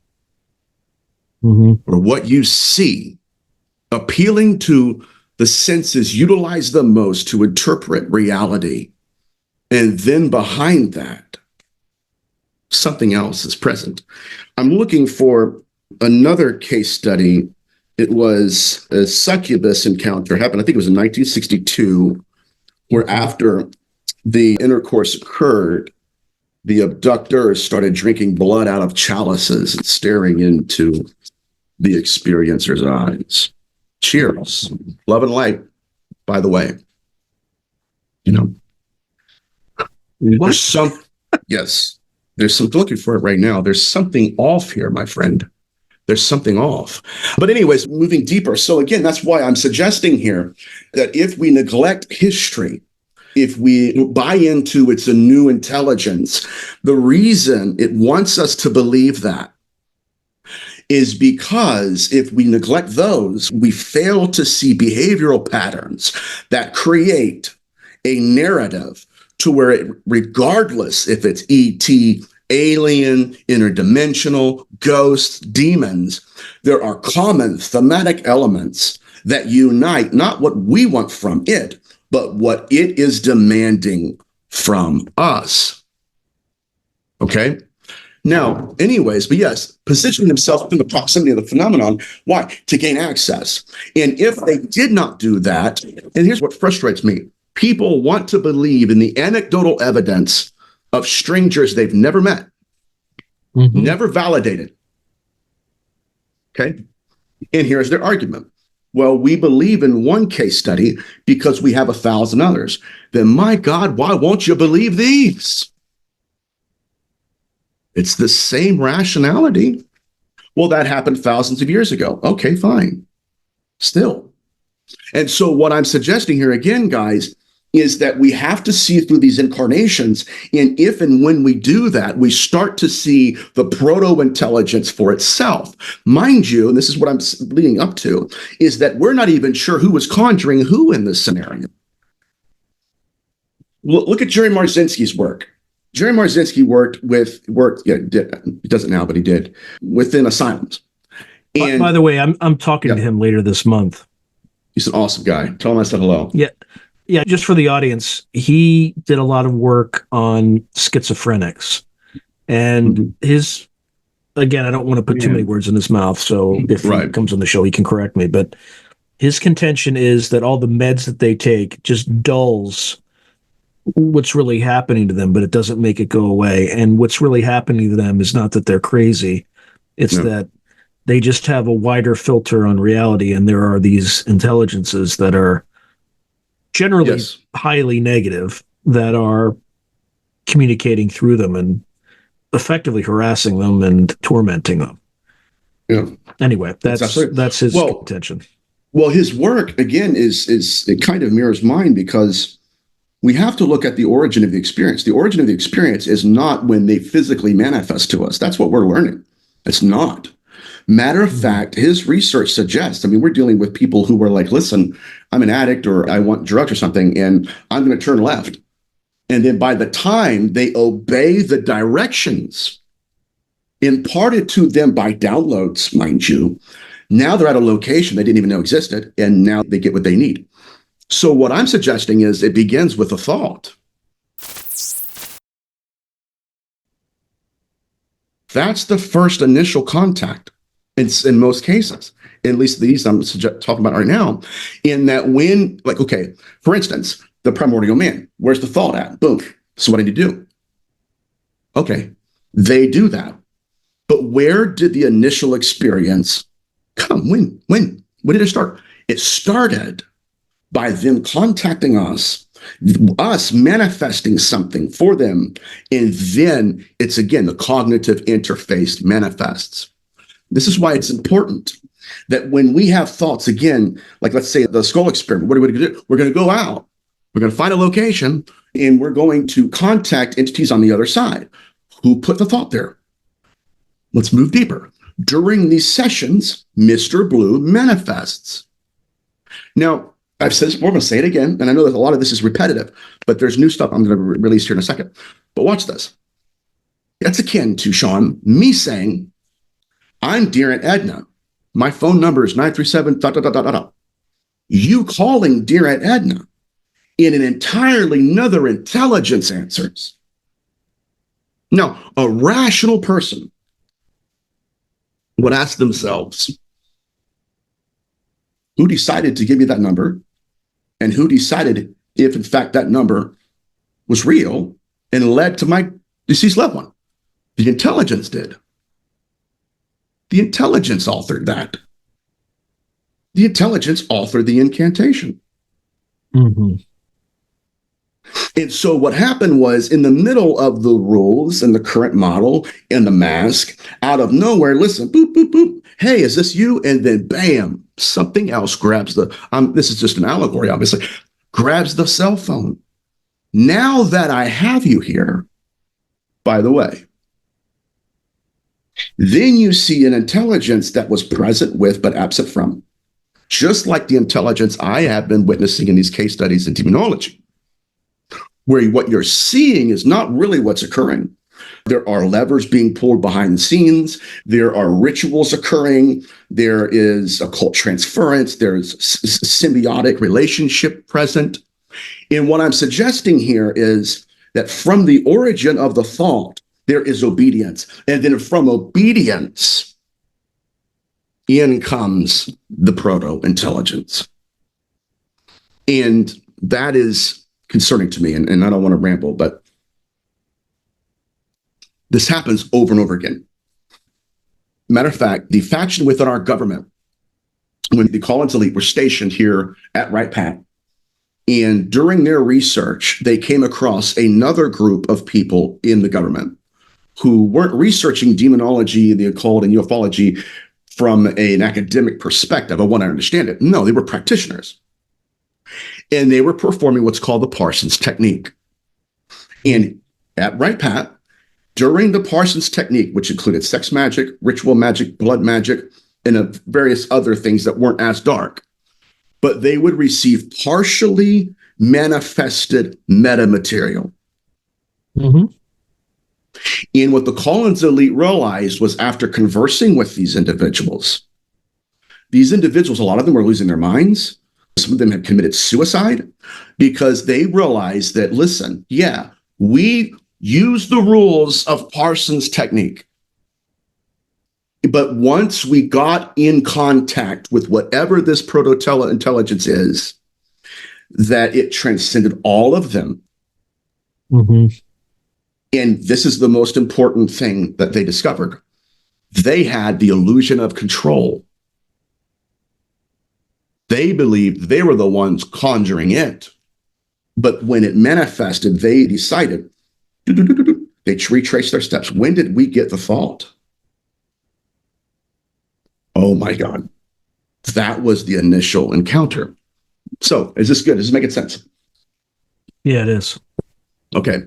Or what you see, appealing to the senses utilized the most to interpret reality. And then behind that, something else is present. I'm looking for another case study. It was a succubus encounter, happened, I think it was in 1962, where after the intercourse occurred, the abductors started drinking blood out of chalices and staring into the experiencer's eyes. Cheers. Love and light, by the way. You know. There's looking for it right now. There's something off here, my friend. There's something off. But anyways, moving deeper. So again, that's why I'm suggesting here that if we neglect history, if we buy into it's a new intelligence, the reason it wants us to believe that is because if we neglect those, we fail to see behavioral patterns that create a narrative to where it, regardless if it's ET, alien, interdimensional, ghosts, demons, there are common thematic elements that unite not what we want from it, but what it is demanding from us. Okay? Now, anyways, but yes, positioning themselves within the proximity of the phenomenon. Why? To gain access. And if they did not do that, and here's what frustrates me. People want to believe in the anecdotal evidence of strangers they've never met, never validated. Okay? And here's their argument. Well, we believe in one case study because we have 1,000 others. Then, my God, why won't you believe these? It's the same rationality. Well, that happened thousands of years ago. Okay, fine. Still. And so what I'm suggesting here again, guys, is that we have to see through these incarnations. And if and when we do that, we start to see the proto-intelligence for itself. Mind you, and this is what I'm leading up to, is that we're not even sure who was conjuring who in this scenario. Look at Jerry Marzinski's work. Jerry Marzinski he doesn't now, but he did, within asylums. And by the way, I'm talking to him later this month. He's an awesome guy. Tell him I said hello. Yeah, just for the audience, he did a lot of work on schizophrenics. And his, again, I don't want to put too many words in his mouth, so if he comes on the show, he can correct me. But his contention is that all the meds that they take just dulls what's really happening to them, but it doesn't make it go away. And what's really happening to them is not that they're crazy. It's that they just have a wider filter on reality, and there are these intelligences that are generally highly negative that are communicating through them and effectively harassing them and tormenting them. Yeah. Anyway, that's his contention. Well, his work again is it kind of mirrors mine, because we have to look at the origin of the experience. The origin of the experience is not when they physically manifest to us. That's what we're learning. It's not. Matter of fact, his research suggests, we're dealing with people who were like, listen, I'm an addict or I want drugs or something, and I'm going to turn left. And then by the time they obey the directions imparted to them by downloads, mind you, now they're at a location they didn't even know existed, and now they get what they need. So what I'm suggesting is it begins with a thought. That's the first initial contact in most cases, at least these I'm talking about right now, in that when, for instance, the primordial man, where's the thought at? Boom. So what I need to do? Okay, they do that. But where did the initial experience come? When did it start? It started by them contacting us manifesting something for them, and then it's again the cognitive interface manifests. This is why it's important that when we have thoughts, again, like let's say the skull experiment, what are we going to do? We're going to go out, we're going to find a location, and we're going to contact entities on the other side. Who put the thought there? Let's move deeper. During these sessions, Mr. Blue manifests. Now, I've said this before, I'm going to say it again, and I know that a lot of this is repetitive, but there's new stuff I'm going to release here in a second. But watch this. That's akin to, Sean, me saying, I'm Dear Aunt Edna. My phone number is 937, You calling Dear Aunt Edna in an entirely another intelligence answers. Now, a rational person would ask themselves, who decided to give me that number? And who decided if, in fact, that number was real and led to my deceased loved one? The intelligence did. The intelligence authored that. The intelligence authored the incantation. Mm-hmm. And so what happened was, in the middle of the rules and the current model and the mask, out of nowhere, listen, boop, boop, boop. Hey, is this you? And then bam, something else grabs this is just an allegory, obviously, grabs the cell phone. Now that I have you here, by the way, Then you see an intelligence that was present with but absent from, just like the intelligence I have been witnessing in these case studies in demonology, where what you're seeing is not really what's occurring. There are levers being pulled behind the scenes. There are rituals occurring. There is occult transference. There's symbiotic relationship present. And what I'm suggesting here is that from the origin of the thought, there is obedience. And then from obedience, in comes the proto-intelligence. And that is concerning to me. And I don't want to ramble, but this happens over and over again. Matter of fact, the faction within our government, when the Collins elite were stationed here at Right Pat, and during their research, they came across another group of people in the government who weren't researching demonology, the occult, and ufology from an academic perspective. I want to understand it. No, they were practitioners. And they were performing what's called the Parsons technique. And at Right Pat, during the Parsons technique, which included sex magic, ritual magic, blood magic, and various other things that weren't as dark, but they would receive partially manifested metamaterial. Mm-hmm. And what the Collins elite realized was, after conversing with these individuals, a lot of them were losing their minds. Some of them had committed suicide because they realized that, listen, yeah, we use the rules of Parsons technique. But once we got in contact with whatever this proto-intelligence is, that it transcended all of them. Mm-hmm. And this is the most important thing that they discovered. They had the illusion of control. They believed they were the ones conjuring it. But when it manifested, they decided, they retraced their steps. When did we get the thought? Oh my God. That was the initial encounter. So is this good? Is this making sense? Yeah, it is. Okay.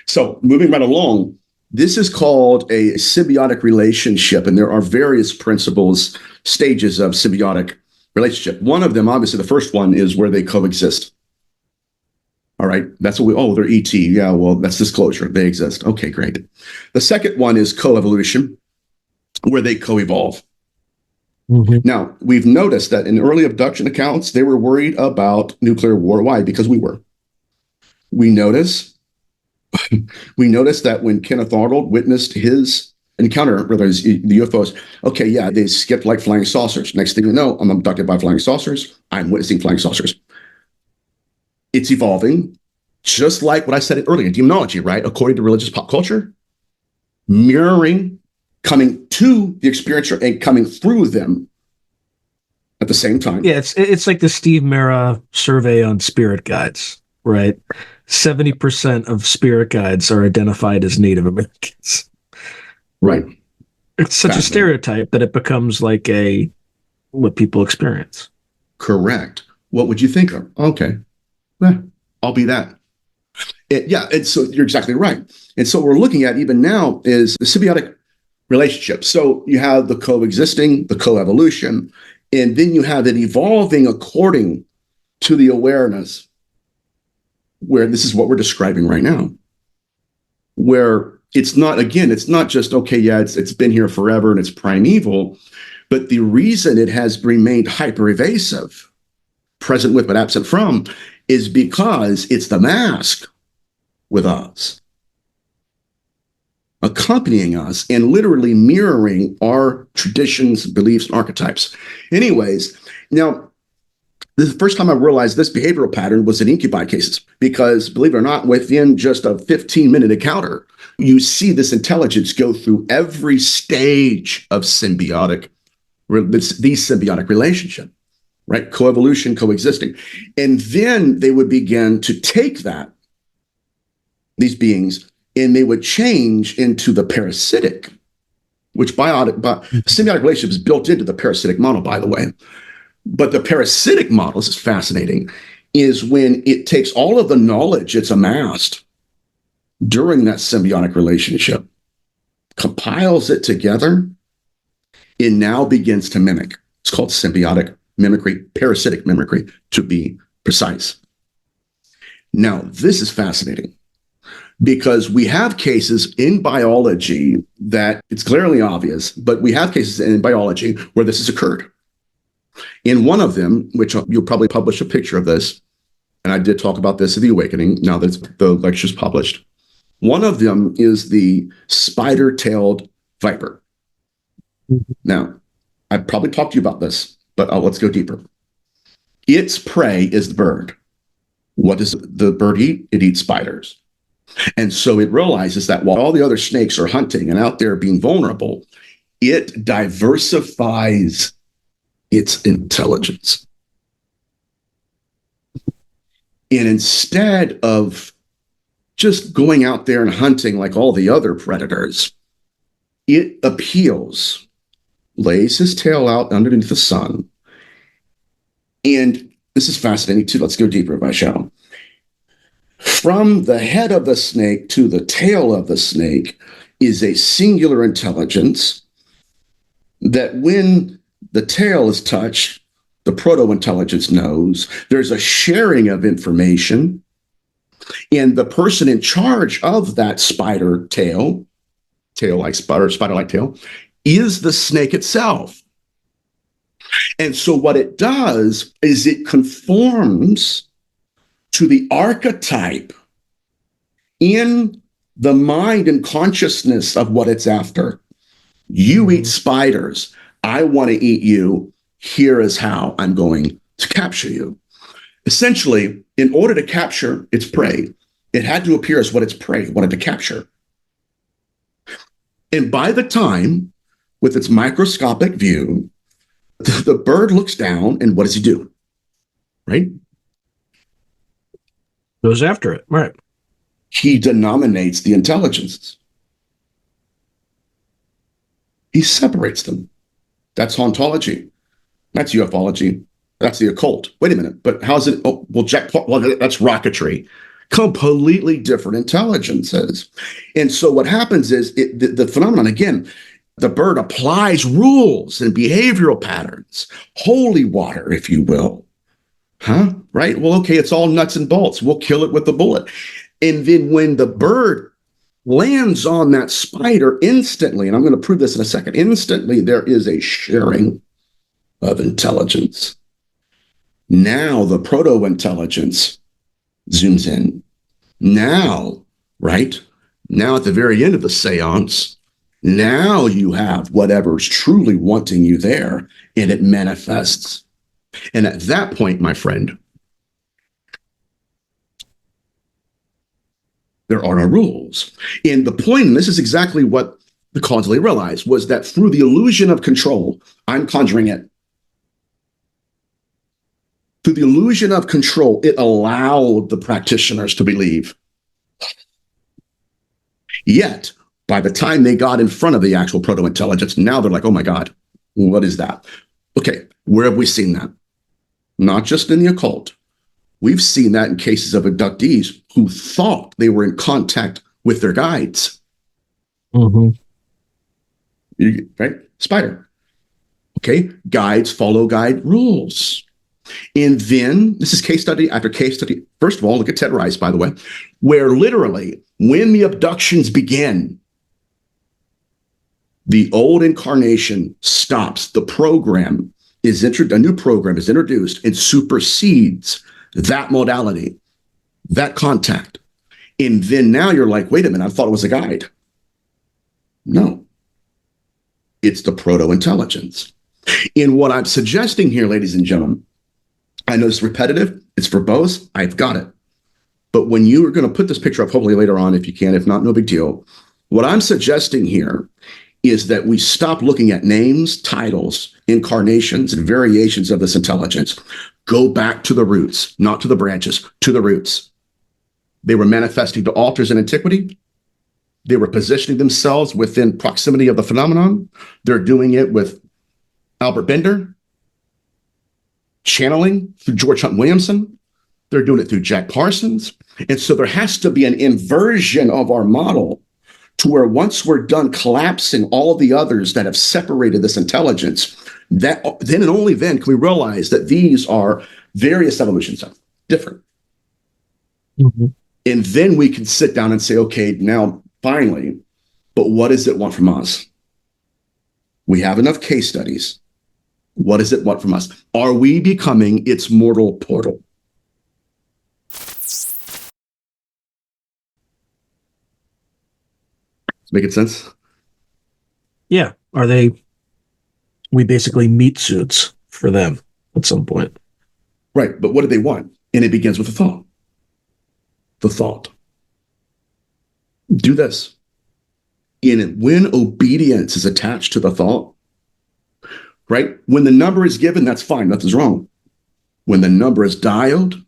So moving right along, this is called a symbiotic relationship, and there are various principles, stages of symbiotic relationship. One of them, obviously, the first one is where they coexist. All right. That's what they're ET. Yeah, well, that's disclosure. They exist. Okay, great. The second one is coevolution, where they co-evolve. Mm-hmm. Now, we've noticed that in early abduction accounts, they were worried about nuclear war. Why? Because we were. We notice that when Kenneth Arnold witnessed his encounter with the UFOs, okay, yeah, they skipped like flying saucers. Next thing you know, I'm abducted by flying saucers. I'm witnessing flying saucers. It's evolving, just like what I said earlier, demonology, right? According to religious pop culture, mirroring, coming to the experiencer and coming through them at the same time. Yeah, it's like the Steve Mera survey on spirit guides, right? 70% of spirit guides are identified as Native Americans. Right. It's such a stereotype that it becomes like what people experience. Correct. What would you think of? Okay. I'll be that. And so you're exactly right. And so what we're looking at even now is the symbiotic relationship. So you have the coexisting, the coevolution, and then you have it evolving according to the awareness, where this is what we're describing right now, where it's not just, okay, yeah, it's been here forever and it's primeval, but the reason it has remained hyper-evasive, present with but absent from, is because it's the mask with us, accompanying us and literally mirroring our traditions, beliefs, and archetypes. Anyways, now, the first time I realized this behavioral pattern was in incubi cases, because believe it or not, within just a 15-minute encounter, you see this intelligence go through every stage of the symbiotic relationship, right? Coevolution, coexisting. And then they would begin to take these beings, and they would change into the parasitic, which symbiotic relationship is built into the parasitic model, by the way. But the parasitic model, this is fascinating, is when it takes all of the knowledge it's amassed during that symbiotic relationship, compiles it together, It now begins to mimic. It's called symbiotic mimicry, parasitic mimicry, to be precise. Now, this is fascinating because we have cases in biology that it's clearly obvious, but we have cases in biology where this has occurred. In one of them, which you'll probably publish a picture of this, and I did talk about this at the Awakening, now that the lecture's published. One of them is the spider-tailed viper. Now, I've probably talked to you about this, but let's go deeper. Its prey is the bird. What does the bird eat? It eats spiders. And so it realizes that while all the other snakes are hunting and out there being vulnerable, it diversifies its intelligence. And instead of just going out there and hunting like all the other predators, it appeals, lays his tail out underneath the sun. And this is fascinating too. Let's go deeper if I shall. From the head of the snake to the tail of the snake is a singular intelligence that when the tail is touched, the proto-intelligence knows. There's a sharing of information. And the person in charge of that spider tail, tail-like spider, spider-like tail, is the snake itself. And so what it does is it conforms to the archetype in the mind and consciousness of what it's after. You eat spiders. I want to eat you. Here is how I'm going to capture you. Essentially, in order to capture its prey, it had to appear as what its prey wanted to capture. And by the time, with its microscopic view, the bird looks down, and what does he do? Right? Goes after it, right. He denominates the intelligences. He separates them. That's hauntology. That's ufology. That's the occult. Wait a minute, but how's it? Oh, well, that's rocketry. Completely different intelligences. And so what happens is the phenomenon, again, the bird applies rules and behavioral patterns, holy water, if you will. Huh? Right? Well, okay, it's all nuts and bolts. We'll kill it with the bullet. And then when the bird lands on that spider instantly, and I'm going to prove this in a second, instantly there is a sharing of intelligence. Now the proto-intelligence zooms in. Now, right? Now at the very end of the seance, now you have whatever's truly wanting you there, and it manifests. And at that point, my friend, there are no rules. And the point, and this is exactly what the Hauntology realized, was that through the illusion of control, I'm conjuring it. Through the illusion of control, it allowed the practitioners to believe. Yet, by the time they got in front of the actual proto-intelligence, now they're like, oh my God, what is that? Okay, where have we seen that? Not just in the occult. We've seen that in cases of abductees who thought they were in contact with their guides. Mm-hmm. Right? Spider. Okay, guides follow guide rules. And then, this is case study after case study. First of all, look at Ted Rice, by the way, where literally, when the abductions begin, the old incarnation stops. The program is a new program is introduced and supersedes that modality, that contact. And then now you're like, wait a minute, I thought it was a guide. No, it's the proto-intelligence. And what I'm suggesting here, ladies and gentlemen, I know it's repetitive, it's verbose, I've got it. But when you are going to put this picture up, hopefully later on, if you can, if not, no big deal. What I'm suggesting here is that we stop looking at names, titles, incarnations, and variations of this intelligence. Go back to the roots, not to the branches, to the roots. They were manifesting to altars in antiquity. They were positioning themselves within proximity of the phenomenon. They're doing it with Albert Bender, channeling through George Hunt Williamson. They're doing it through Jack Parsons. And so there has to be an inversion of our model to where once we're done collapsing all of the others that have separated this intelligence, that then and only then can we realize that these are various evolutions of different. Mm-hmm. And then we can sit down and say, okay, now finally, but what does it want from us? We have enough case studies. What does it want from us? Are we becoming its mortal portal? Making sense? Yeah. We basically meat suits for them at some point. Right. But what do they want? And it begins with a thought. The thought. Do this. And when obedience is attached to the thought, right? When the number is given, that's fine. Nothing's wrong. When the number is dialed,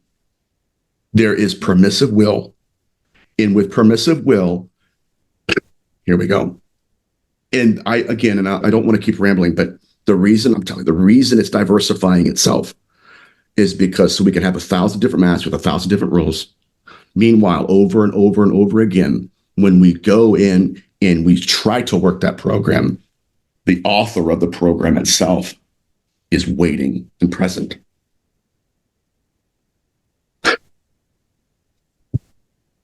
there is permissive will. And with permissive will, here we go. And I don't want to keep rambling, but the reason it's diversifying itself is because so we can have 1,000 different masks with 1,000 different rules. Meanwhile, over and over and over again, when we go in and we try to work that program, the author of the program itself is waiting and present.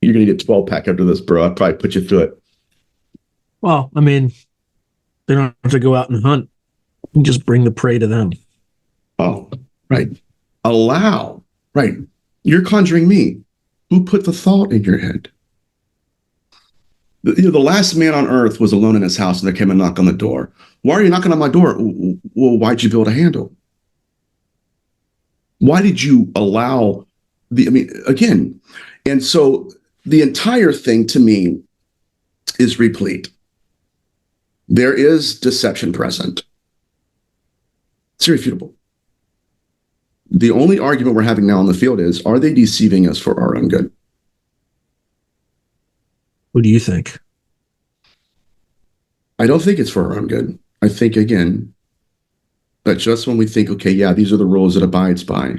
You're going to get 12-pack after this, bro. I'll probably put you through it. Well, I mean, they don't have to go out and hunt. You can just bring the prey to them. Oh, right. Allow. Right. You're conjuring me. Who put the thought in your head? The last man on earth was alone in his house and there came a knock on the door. Why are you knocking on my door? Well, why'd you build a handle? Why did you allow again, and so the entire thing to me is replete. There is deception present. It's irrefutable. The only argument we're having now in the field is, are they deceiving us for our own good? What do you think? I don't think it's for our own good. I think, again, that just when we think, okay, yeah, these are the rules it abides by,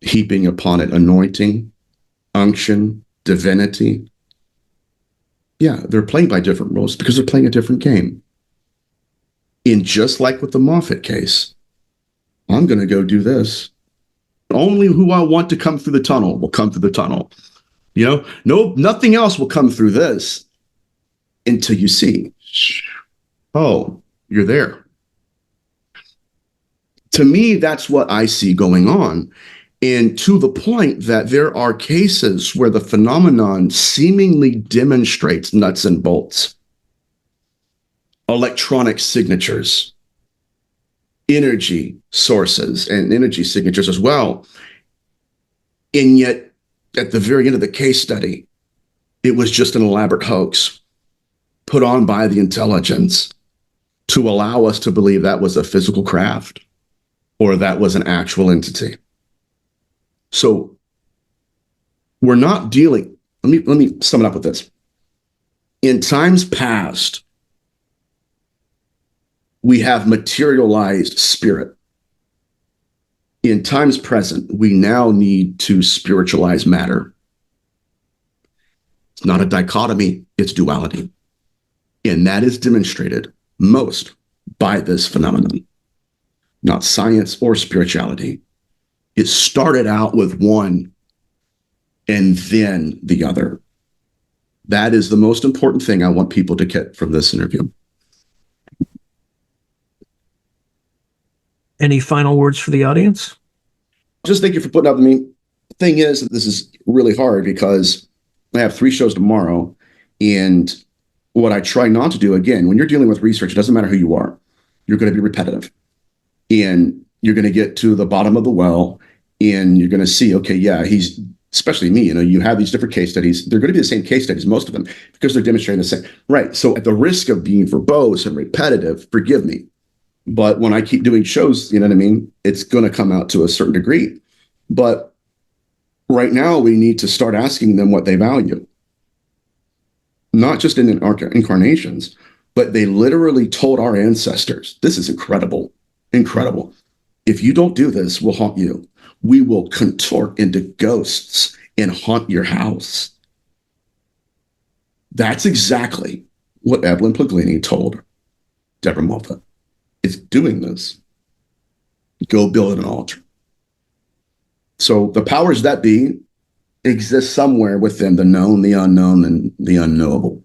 heaping upon it anointing, unction, divinity, yeah, they're playing by different rules because they're playing a different game. And just like with the Moffat case, I'm going to go do this. Only who I want to come through the tunnel will come through the tunnel. Nothing else will come through this until you see, oh, you're there. To me, that's what I see going on. And to the point that there are cases where the phenomenon seemingly demonstrates nuts and bolts, electronic signatures, energy sources, and energy signatures as well. And yet, at the very end of the case study, it was just an elaborate hoax put on by the intelligence to allow us to believe that was a physical craft or that was an actual entity. So we're not dealing, let me sum it up with this. In times past, we have materialized spirit. In times present, we now need to spiritualize matter. It's not a dichotomy, it's duality. And that is demonstrated most by this phenomenon, not science or spirituality. It started out with one and then the other. That is the most important thing I want people to get from this interview. Any final words for the audience? Just thank you for putting up with me. The thing is, this is really hard because I have 3 shows tomorrow. And what I try not to do, again, when you're dealing with research, it doesn't matter who you are. You're going to be repetitive. And you're going to get to the bottom of the well and you're going to see, okay, yeah, especially me, you have these different case studies. They're going to be the same case studies, most of them, because they're demonstrating the same. Right. So at the risk of being verbose and repetitive, forgive me. But when I keep doing shows, it's going to come out to a certain degree. But right now we need to start asking them what they value. Not just in incarnations, but they literally told our ancestors, this is incredible, incredible. If you don't do this, we'll haunt you. We will contort into ghosts and haunt your house. That's exactly what Evelyn Puglini told Deborah Malta. It's doing this. Go build an altar. So the powers that be exist somewhere within the known, the unknown, and the unknowable.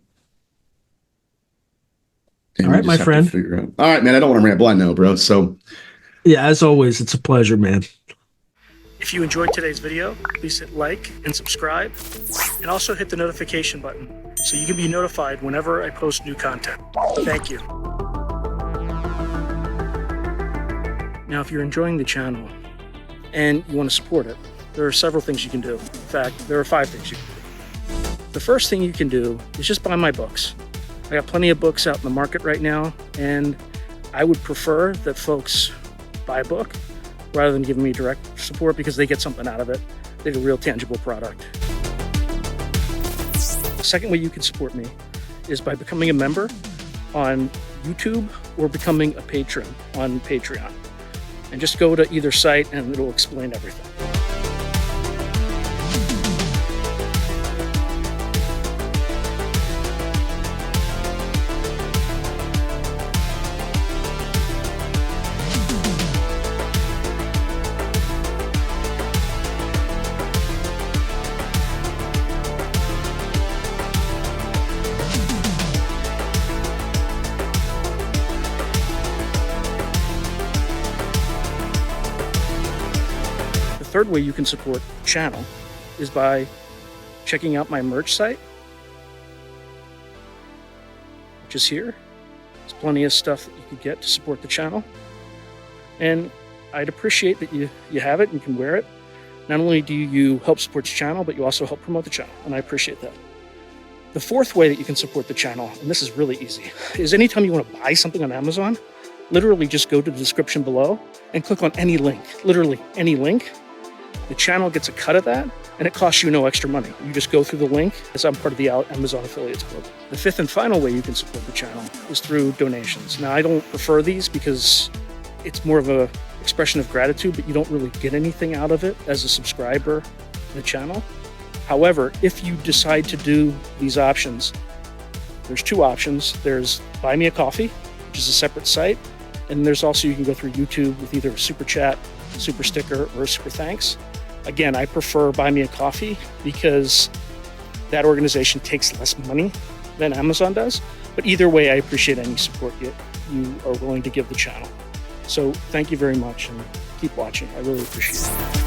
And all right, my friend. All right, man. I don't want to ramble. I know, bro. So, yeah, as always, it's a pleasure, man. If you enjoyed today's video, please hit like and subscribe, and also hit the notification button so you can be notified whenever I post new content. Thank you. Now, if you're enjoying the channel and you want to support it, there are several things you can do. In fact, there are 5 things you can do. The first thing you can do is just buy my books. I got plenty of books out in the market right now, and I would prefer that folks buy a book rather than giving me direct support, because they get something out of it. They get a real tangible product. The second way you can support me is by becoming a member on YouTube or becoming a patron on Patreon. And just go to either site and it'll explain everything. The third way you can support the channel is by checking out my merch site, which is here. There's plenty of stuff that you can get to support the channel. And I'd appreciate that you have it and can wear it. Not only do you help support the channel, but you also help promote the channel, and I appreciate that. The fourth way that you can support the channel, and this is really easy, is anytime you want to buy something on Amazon, literally just go to the description below and click on any link, literally any link. The channel gets a cut of that, and it costs you no extra money. You just go through the link, as I'm part of the Amazon Affiliates Club. The fifth and final way you can support the channel is through donations. Now, I don't prefer these because it's more of an expression of gratitude, but you don't really get anything out of it as a subscriber to the channel. However, if you decide to do these options, there's 2 options. There's Buy Me a Coffee, which is a separate site, and there's also, you can go through YouTube with either a super chat, super sticker, or a super thanks. Again, I prefer Buy Me a Coffee because that organization takes less money than Amazon does. But either way, I appreciate any support you are willing to give the channel. So thank you very much, and keep watching. I really appreciate it.